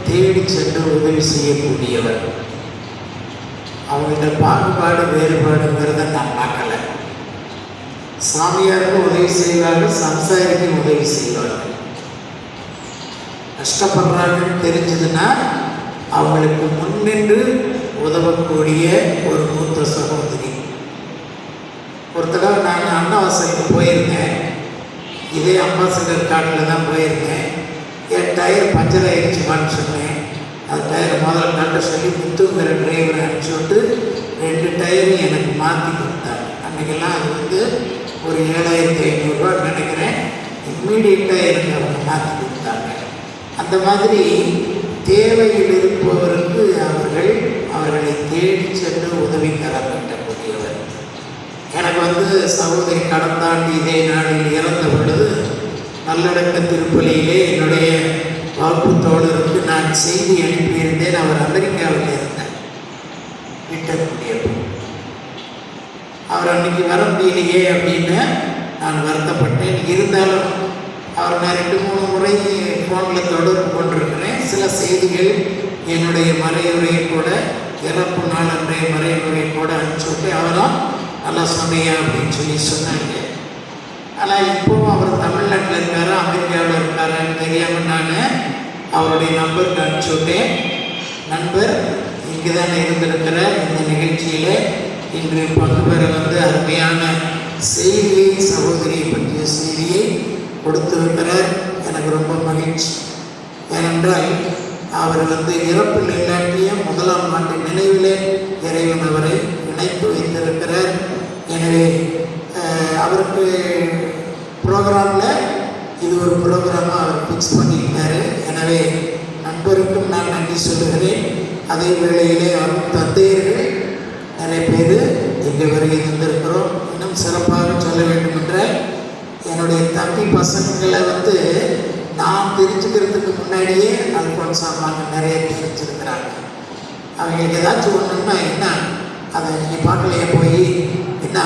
தேடி சென்று உதவி செய்யக்கூடியவர். அவங்கள்ட்ட பாகுபாடு வேறுபாடுங்கிறத நான் பார்க்கல. சாமியாருக்கும் உதவி செய்வார்கள், சம்சாரிக்கும் உதவி செய்வார்கள். கஷ்டப்படுறாங்கன்னு தெரிஞ்சதுன்னா அவங்களுக்கு முன்னின்று உதவக்கூடிய ஒரு மூத்த சகோதரி. ஒரு தடவை நான் அன்னவாசலுக்கு போயிருந்தேன். இதே அம்பாசடர் காட்டில் தான் போயிருந்தேன். என் டயர் பஞ்சர் ஆயிடுச்சுமான்னு சொன்னேன். அந்த டயரை முதல்ல நல்ல சொல்லி முத்துங்கிற டிரைவரை அனுப்பிச்சி விட்டு 2 டயரும் எனக்கு மாற்றி கொடுத்தாங்க. அன்றைக்கெல்லாம் அது வந்து ஒரு 7500 நினைக்கிறேன். இம்மீடியட்டாக எனக்கு அவங்க மாற்றி கொடுத்தாங்க. அந்த மாதிரி தேவையில் இருப்பவருக்கு அவர்களை தேடி சென்று உதவிக்கரம் கட்டக்கூடியவர். எனக்கு வந்து சகோதரி கடந்தாண்டு இதே நாளில் இறந்த பொழுது நல்லடக்க திருப்பலியிலே என்னுடைய வகுப்பு தோழருக்கு நான் செய்தி அனுப்பியிருந்தேன். அவர் அமெரிக்காவில் இருந்தார், வீட்டக்கூடியவர். அவர் அன்றைக்கி வர முடியலையே அப்படின்னு நான் வருத்தப்பட்டேன். இருந்தாலும் அவர் நான் 2-3 முறை ஃபோனில் தொடர்பு கொண்டிருக்கிறேன். சில செய்திகள் என்னுடைய மறையுரையை கூட இறப்பு நாள் அன்றைய மறையுரையை கூட அனுப்பிச்சுட்டு அவரும் நல்லா சொன்னியா அப்படின்னு சொன்னாங்க. ஆனால் இப்போவும் அவர் தமிழ்நாட்டில் இருக்காரா அமெரிக்காவில் இருக்காரான்னு தெரியாமல் நான் அவருடைய நம்பருக்கு அனுப்பிச்சுட்டேன். நண்பர் இங்கே தான் இருந்திருக்கிறார். இந்த நிகழ்ச்சியில் இன்று பங்கு பெற வந்து அருமையான செய்தியை, சகோதரியை பற்றிய செய்தியை கொடுத்திருக்கிறார். எனக்கு ரொம்ப மகிழ்ச்சி. ஏனென்றால் அவர் வந்து இறப்பில் இல்லாட்டியும் 1ஆம் ஆண்டு நினைவிலே இறைவன் அவரை இணைத்து வைத்திருக்கிறார். எனவே அவருக்கு ப்ரோக்ராமில் இது ஒரு ப்ரோக்ராமாக அவர் ஃபிக்ஸ் பண்ணியிருக்காரு. எனவே நண்பருக்கும் நான் நன்றி சொல்லுகிறேன். அதே வேளையிலே அவர் தந்தையர்கள் நிறைய பேர் இங்கே வருகை தந்திருக்கிறோம். இன்னும் சிறப்பாக சொல்ல வேண்டும் என்றால் என்னுடைய தம்பி பசங்களை வந்து நான் தெரிஞ்சுக்கிறதுக்கு முன்னாடியே அல்போன்சாமாங்க நிறைய தெரிஞ்சிருக்கிறாங்க. அவங்களுக்கு ஏதாச்சும் ஒன்றுன்னா என்ன அதை நீங்கள் பார்க்கலையே போய் என்ன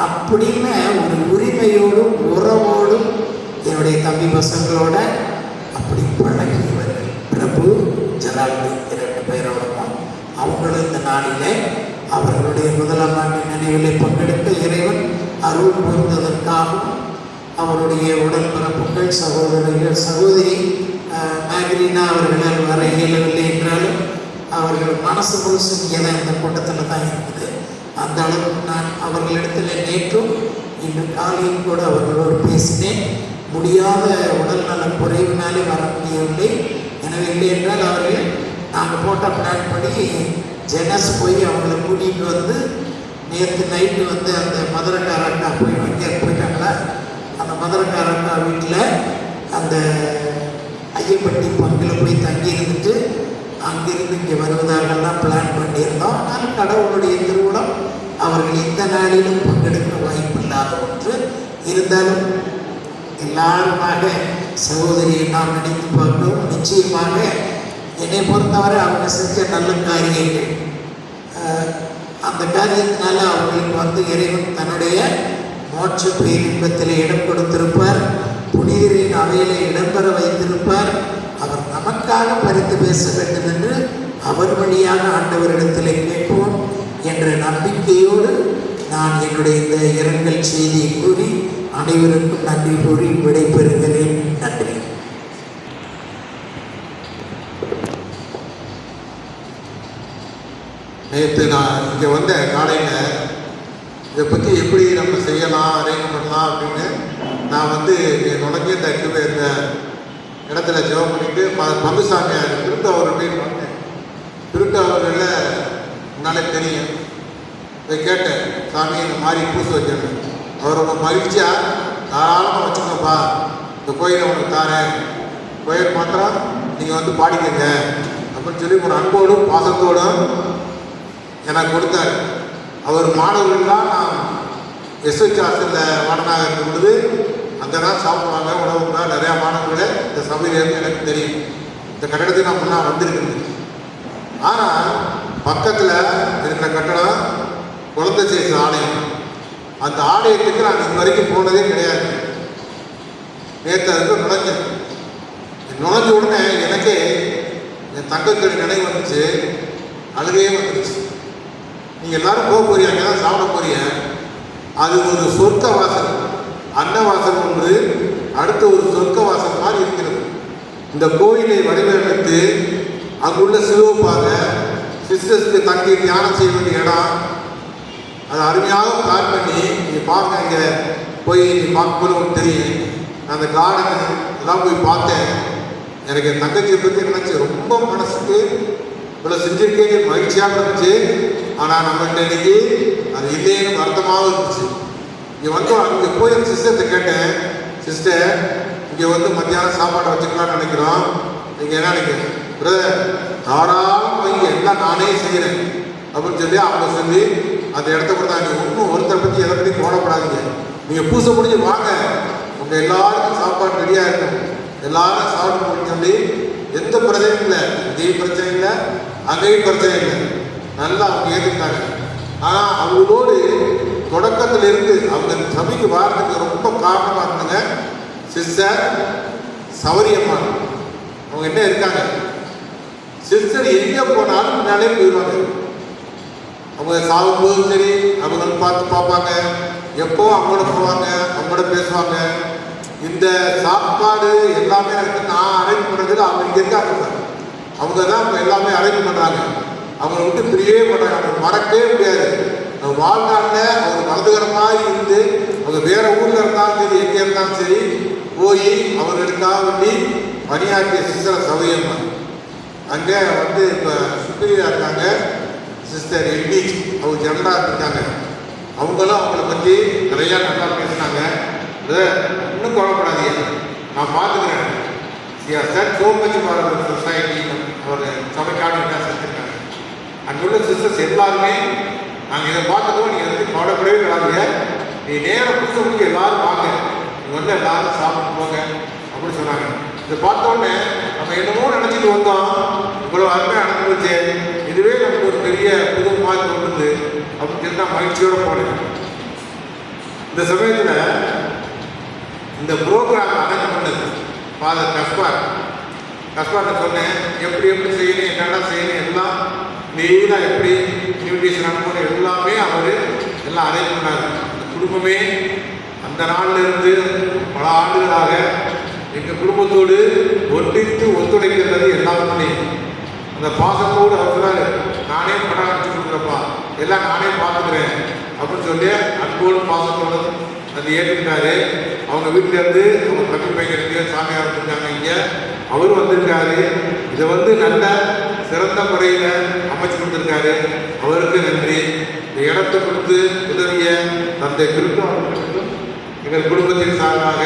அப்படின்னு ஒரு உரிமையோடும் உறவோடும் என்னுடைய தம்பி பசங்களோட அப்படி பழகியவர்கள். பிரபு ஜலாலுதீன் 2 பேரோடவும் அவங்களும் இந்த நாளிலே அவர்களுடைய 1ஆம் ஆண்டு நினைவிலே பங்கெடுக்க இறைவன் அருள் கூர்ந்ததற்காகவும் அவருடைய உடன்பிறப்புகள் சகோதரர்கள் சகோதரி மேக்ரீனா அவர்களால் வர இயலவில்லை என்றாலும் அவர்கள் மனசு முழுசு இங்கே தான் இந்த கூட்டத்தில் தான் இருக்குது. அந்த அளவுக்கு நான் அவர்களிடத்தில் நேற்றும் இன்று காலையில் கூட அவர்களோடு பேசினேன். முடியாத உடல்நல குறைவினாலே வர முடியவில்லை. எனவே இல்லை என்றால் அவர்கள் நாங்கள் போட்ட பிளான் படி ஜெனஸ் போய் அவங்கள கூட்டிகிட்டு வந்து நேற்று நைட்டு வந்து அந்த மதுரக்கார அக்கா போய் அங்கே போயிட்டாங்களா, அந்த மதுரக்கார அக்கா வீட்டில் அந்த ஐயப்பட்டி பங்கில் போய் தங்கி இருந்துட்டு அங்கிருந்து இங்கே வருவதாகலாம் பிளான் பண்ணியிருந்தோம். ஆனால் கடவுளுடைய திருவுளம் அவர்கள் இந்த நாளிலும் பங்கெடுக்க வாய்ப்பு இல்லாத ஒன்று. இருந்தாலும் எல்லாருமாக சகோதரியை நாம் நினைத்து பார்க்கிறோம். நிச்சயமாக என்னை பொறுத்தவரை அவங்க செஞ்ச நல்ல காரியங்கள், அந்த காரியத்தினால அவர்களுக்கு வந்து இறைவன் தன்னுடைய மோட்ச பேரின்பத்தில் இடம் கொடுத்திருப்பார். புனிதரின் அவையிலே இடம்பெற வைத்திருப்பார். அவர் நமக்காக பரிந்து பேச வேண்டும் என்று அவர் வழியாக ஆண்டவரிடத்திலே கேட்போம் என்ற நம்பிக்கையோடு நான் என்னுடைய இந்த இரங்கல் செய்தியை கூறி அனைவருக்கும் நன்றி கூறி விடைபெறுகிறேன். நன்றி. நேற்று நான் இங்கே வந்த காலையில் இதை பற்றி எப்படி நம்ம செய்யலாம் அரேஞ்ச் பண்ணலாம் அப்படின்னு நான் வந்து நுழைஞ்ச இந்த இடத்துல ஜெபம் பண்ணிட்டு பங்குசாமியார் திருத்தவர்கள் போய் வந்தேன். திருத்தவர்களில் முன்னாலே தெரியும். இதை கேட்டேன், சாமி இந்த மாதிரி பூசு வச்சேன். அவர் ரொம்ப மகிழ்ச்சியாக தாராளமாக வச்சுக்கோப்பா, இந்த கோயிலை உனக்கு தாரேன், கோயில் மாத்திரம் நீங்கள் வந்து பாடிக்கங்க அப்படின்னு சொல்லி ஒரு அன்போடும் பாசத்தோடும் எனக்கு கொடுத்தாரு. அவர் மாணவர்கள்லாம் நான் எஸ்ஹெச் ஹாஸ்டலில் வாடனாக இருக்கும் பொழுது அங்கே தான் சாப்பிடுவாங்க, உணவுங்க. நிறையா மாணவர்களே இந்த சபையிலேருந்து எனக்கு தெரியும். இந்த கட்டடத்துக்கு நான் முன்னாடி வந்திருக்கிறேன். ஆனால் பக்கத்தில் இருக்கிற கட்டடம் குழந்தை சேர்த்து ஆலயம். அந்த ஆலயத்துக்கு நான் இது வரைக்கும் போனதே கிடையாது. நேற்று அதுக்கு நுழைஞ்சேன். நுழைஞ்ச உடனே எனக்கே என் தங்கத்தோட நினைவு வந்துச்சு, அழுகையே வந்துடுச்சு. நீங்கள் எல்லோரும் போக போறீங்க, அங்கே தான் சாப்பிட போறீங்க. அது ஒரு சொர்க்க வாசல், அன்னவாசல் ஒன்று அடுத்த ஒரு சொர்க்க வாசல் மாதிரி இருக்கிறது. இந்த கோயிலை வடிவமைத்து அங்குள்ள சிலுவைப்பாக சிஸ்டர்ஸ்க்கு தங்கி தியானம் செய்ய வேண்டிய இடம், அதை அருமையாக பிளான் பண்ணி நீங்கள் பாருங்கள். இங்கே போய் நீ பார்க்கும்போது உங்களுக்கு தெரியும். அந்த கார்டன் எல்லாம் போய் பார்த்தேன். எனக்கு என் தங்கச்சியை பற்றி நினச்சி ரொம்ப மனசுக்கு இவ்வளோ செஞ்சிருக்கே மகிழ்ச்சியாக இருந்துச்சு. ஆனால் நம்மகிட்ட இன்னைக்கு அது இல்லைன்னு வருத்தமாகவும் இருந்துச்சு. இங்கே வந்தோம், அங்கே போய் அந்த சிஸ்டர்கிட்ட கேட்டேன், சிஸ்டர் இங்கே வந்து மத்தியானம் சாப்பாடு வச்சுக்கலாம்னு நினைக்கிறோம், நீங்கள் என்ன நினைக்கிறேன்? பிரதர் தாராளம் வைங்க, எல்லாம் நானே செய்கிறேன் அப்படின்னு சொல்லி அவங்க சொல்லி அந்த இடத்த கொடுத்தாங்க. ஒன்றும் ஒருத்தரை பற்றி எதை பற்றி போடப்படாதீங்க, நீங்கள் பூசை முடிஞ்சு வாங்க, உங்கள் எல்லாருக்கும் சாப்பாடு ரெடியாக இருக்கும், எல்லாரும் சாப்பிட்டு சொல்லி எந்த பிரச்சனையும் இல்லை, இங்கேயும் பிரச்சனை இல்லை அங்கேயும் பிரச்சனை இல்லை, நல்லா அவங்க ஏற்றுக்கிட்டாங்க. ஆனால் அவங்களோடு தொடக்கத்திலிருந்து அவங்க சபைக்கு வாரத்துக்கு ரொம்ப காரணமாக இருந்தாங்க சிஸ்டர் சௌரியம்மா. அவங்க என்ன இருக்காங்க, சிஸ்டர் எங்கே போனாலும் முன்னாலே போயிடுவாங்க. அவங்க சாகும்போதும் சரி அவங்க பார்த்து பார்ப்பாங்க, எப்போ அவங்களோட போவாங்க, அவங்களோட பேசுவாங்க. இந்த சாப்பாடு எல்லாமே எனக்கு நான் அரேஞ்ச் பண்ணுறதுல அவங்க இங்கே இருக்காங்க, அவங்க தான் இப்போ எல்லாமே அரேஞ்ச் பண்ணுறாங்க. அவங்கள விட்டு பிரியவே மாட்டாங்க, அவங்க மறக்கவே முடியாது. வாழ்நாளில் அவங்க வலதுகரமாக இருந்து அவங்க வேறு ஊரில் இருந்தாலும் சரி எங்கே இருந்தாலும் சரி போய் அவர்களுக்காக வேண்டி பணியாற்றிய சிஸ்டர் சௌரியம்மா. அங்கே வந்து இப்போ சுப்பீரியராக இருக்காங்க சிஸ்டர் எல்வி, அவங்க ஜெனரலாக இருக்காங்க. அவங்களும் அவங்கள பற்றி நிறையா நல்லா பேசினாங்க. இன்னும் குழப்படாதீங்க, நான் பார்த்துக்கிறேன். Sir so much for society, அவர் சபைக்கான என்ன செஞ்சுருக்காங்க. அங்குள்ள சிஸ்டர்ஸ் எல்லாருமே நாங்கள் இதை பார்த்துக்கோம், நீங்கள் வந்து கவலைப்படவே கிடையாதுங்க, நீ நேரம் புதுசு முடிச்சு எல்லாரும் வாங்க, நீங்கள் வந்து எல்லாரும் சாப்பிட்டு போங்க அப்படின்னு சொன்னாங்க. இதை பார்த்தோன்னே நம்ம என்னமோ நினச்சிட்டு வந்தோம், இவ்வளோ அருமையாக நடந்துச்சு, இதுவே நமக்கு ஒரு பெரிய புது மாதிரி தோணுது அப்படின்னு சொல்லி நான் மகிழ்ச்சியோடு போனேன். இந்த சமயத்தில் இந்த ப்ரோக்ராம் அரேஞ்ச் பண்ணது ஃபாதர் கஸ்பார்ட்ட சொன்னேன், எப்படி செய்யணும், என்னென்ன செய்யணும், எல்லாம் மெயினாக எப்படி இன்விடேஷன் அனுப்பணும் எல்லாமே அவர் எல்லாம் அரேஞ்ச் பண்ணார். அந்த குடும்பமே அந்த நாளிலிருந்து பல ஆண்டுகளாக எங்கள் குடும்பத்தோடு ஒன்றித்து ஒத்துழைக்கிறது எல்லாருமே. அந்த பாசத்தோடு அவர் சொன்னார், நானே படம் அடிச்சு கொடுக்குறப்பா, எல்லாம் நானே பார்த்துக்கிறேன் அப்படின்னு சொல்லி அன்போடு பாசத்தோடு அது ஏற்றுக்கிட்டாரு. அவங்க வீட்டிலேருந்து அவங்க தம்பி பையனுக்கு சாமியார் வந்திருக்காங்க, இங்கே அவரும் வந்திருக்காரு. இதை வந்து நல்ல சிறந்த முறையில் அமைச்சு கொடுத்துருக்காரு, அவருக்கு நன்றி. இந்த இடத்தை கொடுத்து உதவிய தந்தை திருத்தம் எங்கள் குடும்பத்தின் சார்பாக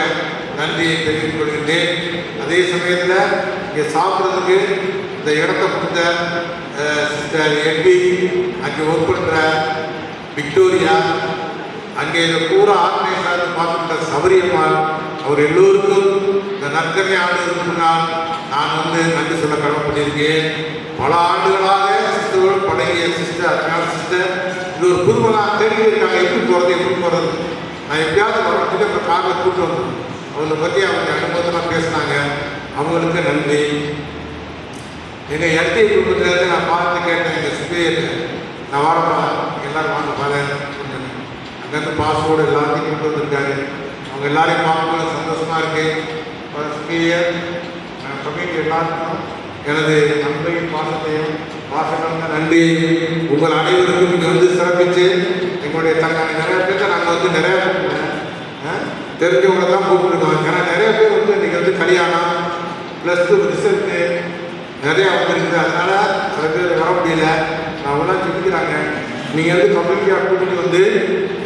நன்றியை தெரிவித்துக் கொள்கின்றேன். அதே சமயத்தில் இங்கே சாப்பிட்றதுக்கு இந்த இடத்தை கொடுத்த சிஸ்டர் எம்பி, அங்கே ஒர்க் பண்ணுற விக்டோரியா, அங்கே இதை பூரா ஆர்கனைஸாக பார்த்துக்கிட்ட சௌரியம்மாள், அவர் எல்லோருக்கும் இந்த நற்கரை ஆண்டு முன்னால் நான் வந்து நன்றி சொல்ல கடமைப்பட்டிருக்கேன். பல ஆண்டுகளாக சிஸ்டரோடு பழகிய சிஸ்டர், அருமையான சிஸ்டர், இது ஒரு புதுமலாக தேடி இருக்காங்க, எப்படி போகிறது. நான் எப்படியாவது வரத்துக்கு இப்போ காரில் கூப்பிட்டு வந்தேன், அவங்களை பற்றி அவங்க அனுபவத்தெல்லாம் பேசினாங்க, அவங்களுக்கு நன்றி. எங்கள் எல்டி குடும்பத்திலேருந்து நான் பார்த்து கேட்டேன், எங்கள் சுப்பீரியர், நான் வரப்பா எல்லோரும் வாங்க பாரு, அங்கேருந்து பாஸ்போர்டு எல்லாத்தையும் கொண்டு வந்திருக்காரு. அவங்க எல்லாரையும் பார்க்கும்போது சந்தோஷமாக இருக்குது. சுப்பீரியர் கம்யூனிட்டி எல்லாருக்கும் எனது நன்மையும் பாசத்தையும் பாசமான நன்றி. உங்கள் அனைவருக்கும் இங்கே வந்து சிறப்பித்து எங்களுடைய நிறைய பேர்த்த நாங்கள் வந்து நிறையா தெரிஞ்சவங்களை தான் கூப்பிட்டுருக்கோம். ஏன்னா நிறைய பேர் வந்து இன்றைக்கி வந்து கல்யாணம் +2 ரிசல்ட்டு நிறையா வந்துருக்குது, அதனால் சில பேர் வர முடியல. அவங்களாம் சிந்திக்கிறாங்க. நீங்கள் வந்து கம்யூனிட்டியாக கூட்டிகிட்டு வந்து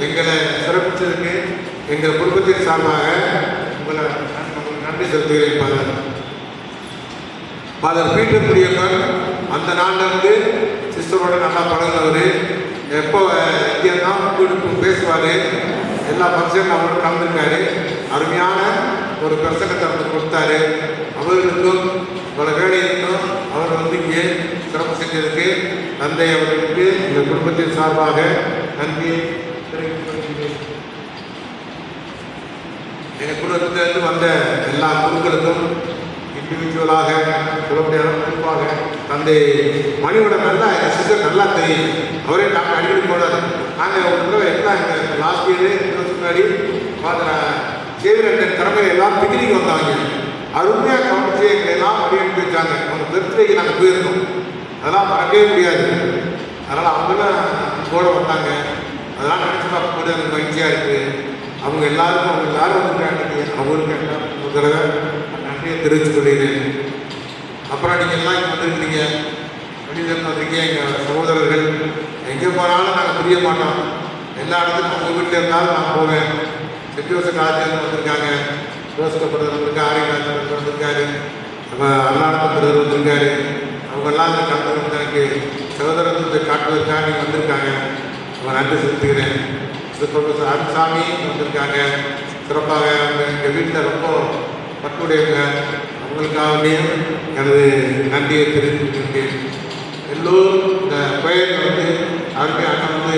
எங்களை சிறப்பித்ததுக்கு எங்கள் குடும்பத்தின் சார்பாக உங்களை நன்றி செலுத்துகிறேன். ஃபாதர் பீட்டர் குடியப்பன் அந்த நாளிலிருந்து சிஸ்டரோட நல்லா பழகினவர். எப்போ இங்கே தான் கூப்பிட்டு பேசுவார், எல்லா ஃபங்க்ஷனும் அவரோட கலந்துருக்காரு. அருமையான ஒரு பிரசங்கத்தை அவர் கொடுத்தாரு. அவர்களுக்கும் பல வேலைகளுக்கும் அவர் வந்து இங்கே சிறப்பு செஞ்சதுக்கு தந்தை அவர்களுக்கு இந்த குடும்பத்தின் சார்பாக நன்றி தெரிவித்துக் எங்கள் குடும்பத்திலிருந்து வந்த எல்லா குழுக்களுக்கும் இண்டிவிஜுவலாக சொல்ல முடியாத குறிப்பாக தந்தை மணியோட நல்லா எங்கள் சிஸ்டர் நல்லா தெரியும். அவரே நாங்கள் அடிக்கடி போனார். நாங்கள் ஒரு தடவை எல்லாம் எங்கள் லாஸ்ட் இயரு 2 வருஷம் முன்னாடி பார்க்குற சேவிரண்டன் திறமையில எல்லாம் பிக்னிக் வந்தாங்க. அருமையாக கவனிச்சு எங்களை எல்லாம் அப்படி அனுப்பி வச்சாங்க. அவங்க பர்த்டேக்கு நாங்கள் போயிருந்தோம், அதெல்லாம் மறக்கவே முடியாது. அதனால் அவங்களாம் கூட வந்தாங்க. அதெல்லாம் நினச்சி பார்க்கும்போது எனக்கு மகிழ்ச்சியாக இருக்குது. அவங்க எல்லாருக்கும் அவங்க எல்லாரும் வந்துட்டாங்க. அவங்களுக்கு எல்லாம் ஒரு தடவை நன்றியை தெரிவித்துக் கொள்கிறேன். அப்புறம் நீங்கள் எல்லாம் இங்கே வந்திருக்கிறீங்க, வெளியிலேருந்து வந்திருக்கீங்க. எங்கள் சகோதரர்கள் எங்கே போனாலும் நாங்கள் புரிய மாட்டோம். எல்லா இடத்துக்கும் உங்கள் வீட்டில் இருந்தாலும் நான் போவேன். செட்டியோச காலேஜ் வந்திருக்காங்க, யோசிக்கப்படுறது வந்திருக்காரு, ஆரியநாதர் வந்திருக்காரு, நம்ம அல்லாடப்படுறது வந்திருக்காரு. அவங்கெல்லாம் இந்த கலந்து எனக்கு சகோதரத்தை காட்டுவதற்காக நீங்கள் வந்திருக்காங்க. அவங்க நன்றி செலுத்துகிறேன். ப்ரொஃபஸர் அருண்சாமி வந்திருக்காங்க. சிறப்பாக அவங்க எங்கள் வீட்டில் ரொம்ப பட்டுடையவங்க. அவங்களுக்காகவே எனது நன்றியை தெரிவித்துக்கிட்டேன். எல்லோரும் இந்த கோயிலில் வந்து அருமையாக அண்ணன் வந்து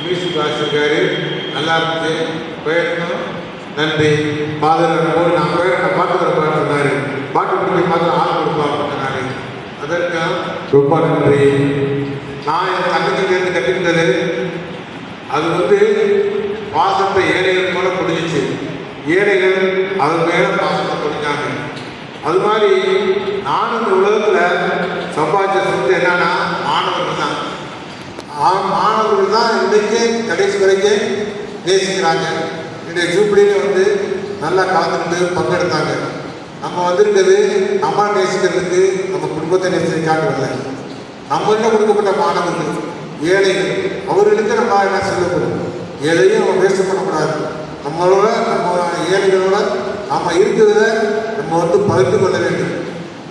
மியூசிக் வாசிச்சிருக்காரு, நல்லா இருந்துச்சு. கோயிலுக்கும் நன்றி. ஃபாதர் போய் நான் கோயிலை பாட்டு வரப்பான்னு சொன்னார். பாட்டு பிடிக்க பார்த்து ஆள் கொடுப்பான்னு சொன்னார். அதற்கு ரொம்ப நன்றி. நான் என் தங்கச்சிலேருந்து கட்டிருந்தது அது வந்து பாசத்தை ஏழைகள் போல பிடிச்சிச்சு. ஏழைகள் அது மேலே பாசத்தை பிடிச்சாங்க. அது மாதிரி நானும் இந்த உலகத்தில் சம்பாதிச்ச சொத்து என்னன்னா மாணவர்கள் தான். மாணவர்கள் தான் இன்றைக்கு கடைசி வரைக்கும் நேசிக்கிறாங்க. இன்றைய ஜூப்ளியில் வந்து நல்லா கலந்துக்கிட்டு பங்கெடுத்தாங்க. நம்ம வந்திருக்கிறது நம்ம நேசிக்கிறதுக்கு, நம்ம குடும்பத்தை நேசிக்க காட்டுவதில்லை. நம்மள்கிட்ட கொடுக்கப்பட்ட மாணவர்கள் ஏழைகள், அவர்களுக்கு நம்ம என்ன சொல்லக்கூடாது, எதையும் நம்ம வேஸ்ட் பண்ணக்கூடாது. நம்மளோட நம்ம ஏழைகளோட நம்ம இருக்கிறத நம்ம வந்து பகிர்ந்து கொள்ள வேண்டும்.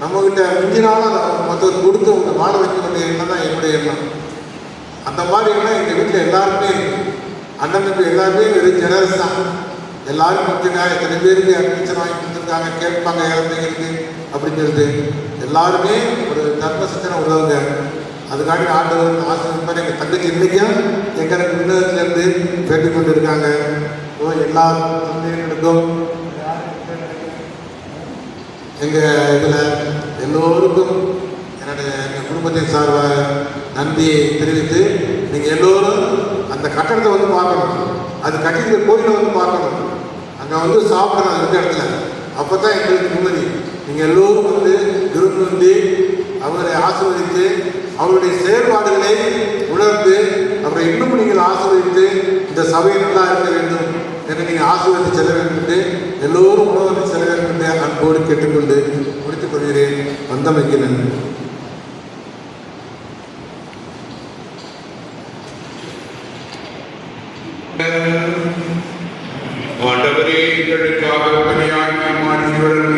நம்மக்கிட்ட மிஞ்சினாலும் அதை மற்றவர் கொடுத்து அவங்க வாழ வைக்க வேண்டிய எண்ணம் தான் என்னுடைய எண்ணம். அந்த மாதிரி எண்ணம் எங்கள் வீட்டில் எல்லாருமே இருக்குது. அண்ணன் தம்பி எல்லாருமே வெறும் ஜெனரஸ் தான். எல்லாரும் கொடுத்துருங்க. எத்தனை பேருக்கு அட்மிஷன் வாங்கி கொடுத்துருக்காங்க, கேட்பாங்க இறந்தவங்களுக்கு அப்படின்னு சொல்லிட்டு எல்லாருமே ஒரு தர்ம சிந்தனை உதவுங்க. அதுக்காண்டி ஆண்டவர் ஆசிரியர் எங்கள் தங்கச்சி இன்றைக்கும் எங்களுக்கு உன்னதத்திலேருந்து பேட்டி கொண்டு இருக்காங்க. எல்லா தந்தைகளுக்கும் எங்கள் இதில் எல்லோருக்கும் எங்கள் குடும்பத்தின் சார்பாக நன்றியை தெரிவித்து, நீங்கள் எல்லோரும் அந்த கட்டடத்தை வந்து பார்க்கணும். அது கட்டியிருக்க கோயிலை வந்து பார்க்கணும். அங்கே வந்து சாப்பிடணும் அந்த இடத்துல. அப்போ தான் எங்களுக்கு நிம்மதி. நீங்கள் எல்லோரும் வந்து விருந்து வந்து அவரை ஆசீர்வதித்து அவருடைய செயல்பாடுகளை உணர்ந்து அவரை இன்னும் நீங்கள் ஆசீர்வதித்து இந்த சபை நல்லா இருக்க வேண்டும் என்று நீங்கள் ஆசீர்வதித்து செல்ல வேண்டும் என்று எல்லோரும் உணவு செல்ல வேண்டும் என்று அன்போடு கேட்டுக்கொண்டு முடித்துக் கொள்கிறேன். வந்தமைக்கு நன்றி. ஆண்டவரே, எங்களுக்காக பணியாய் மாற்றிவர்கள்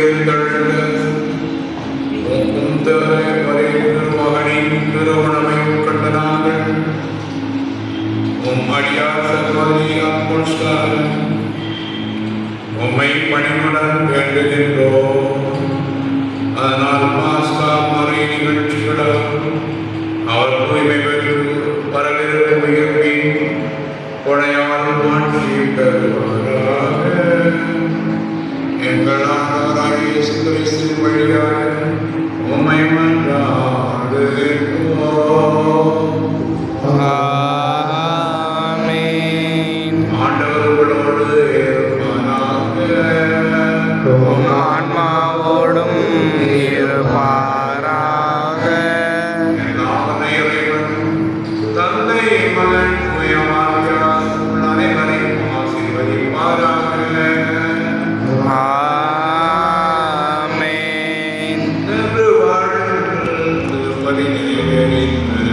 மகனின் திருமணமையும் கண்ட நாங்கள் அடியார் சகோதரி உம்மை பணிமுடன் வேண்டுகின்றோம். அதனால் பாஸ்கா மறை நிகழ்ச்சிகளும் அவர் தூய்மை பெற்று வரவிருக்கும் உயிர்ப்பின் கொடையால் மாற்றி பெறுவாராக. எங்கள் ஆண்டவராகிய இயேசு கிறிஸ்துவின் வழியாக உம்மை மன்றாடுகின்றோம். ஆமென். ஆண்டவர் உங்களோடு இருப்பாராக. உம் ஆன்மாவோடும் இருப்பாராக. எல்லாம் இறைவன் தந்தை மகன் தூயமாவியார் அனைவரையும் ஆசீர்வதிப்பாராக. ஆமென். என்று வாழ்ந்து திருப்பதி நிறைவேறிற்று.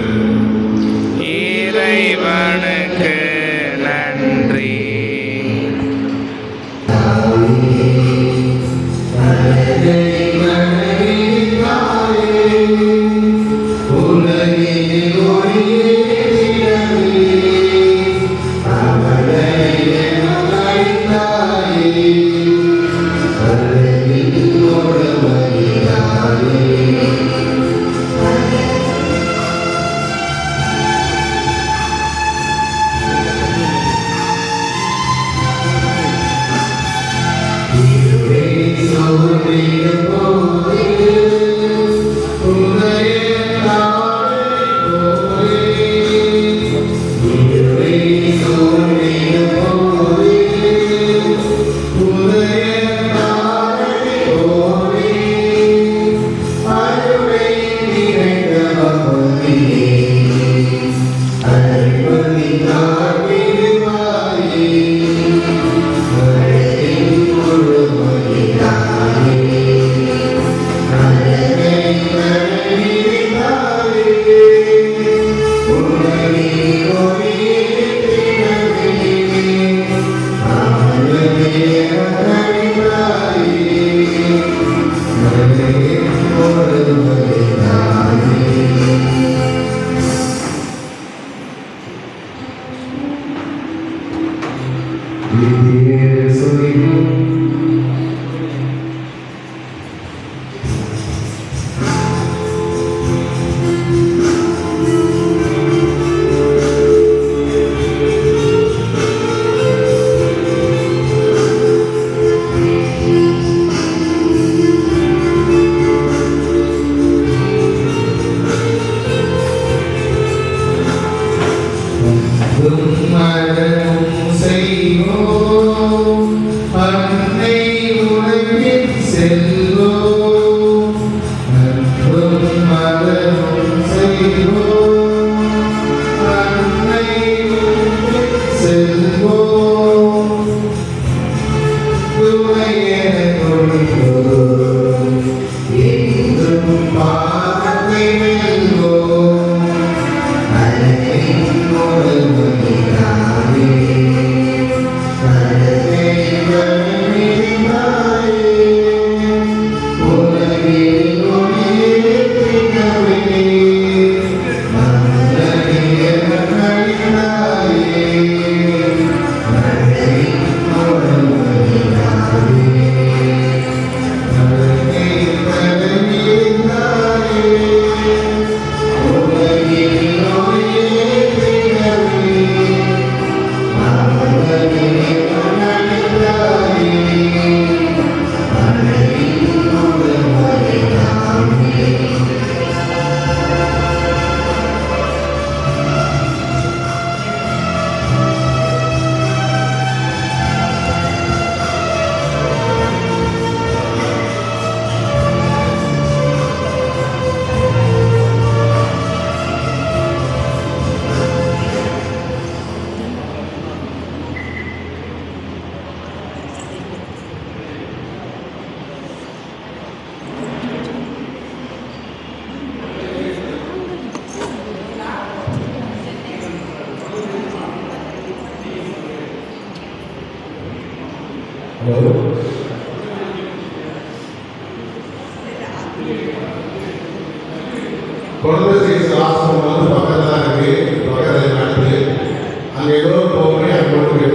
செல்வோம் அன்பும் மலரும் செய்வோம் அன்னை செல்வோம் துணையென கொள்வோம் என்றும் பாதத்தை வெல்வோம் அன்னையின் முழுமையாவே கடலை வழிந்தாயே உலகில் ஒளியேற்றினவே மங்கள கழிந்தாயே அன்னையின் முழுமையாவே கடலை வழிந்தாயே உலகில் ஒளியேற்றினவே கொண்டு ஆசிரமம் வந்து பக்கத்தில் தான் இருக்கு, பக்கத்தில் நடந்து அங்கே ஏதோ போகணும் அங்கே கொண்டு போய்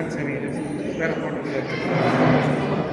சரி வேறு போட்டு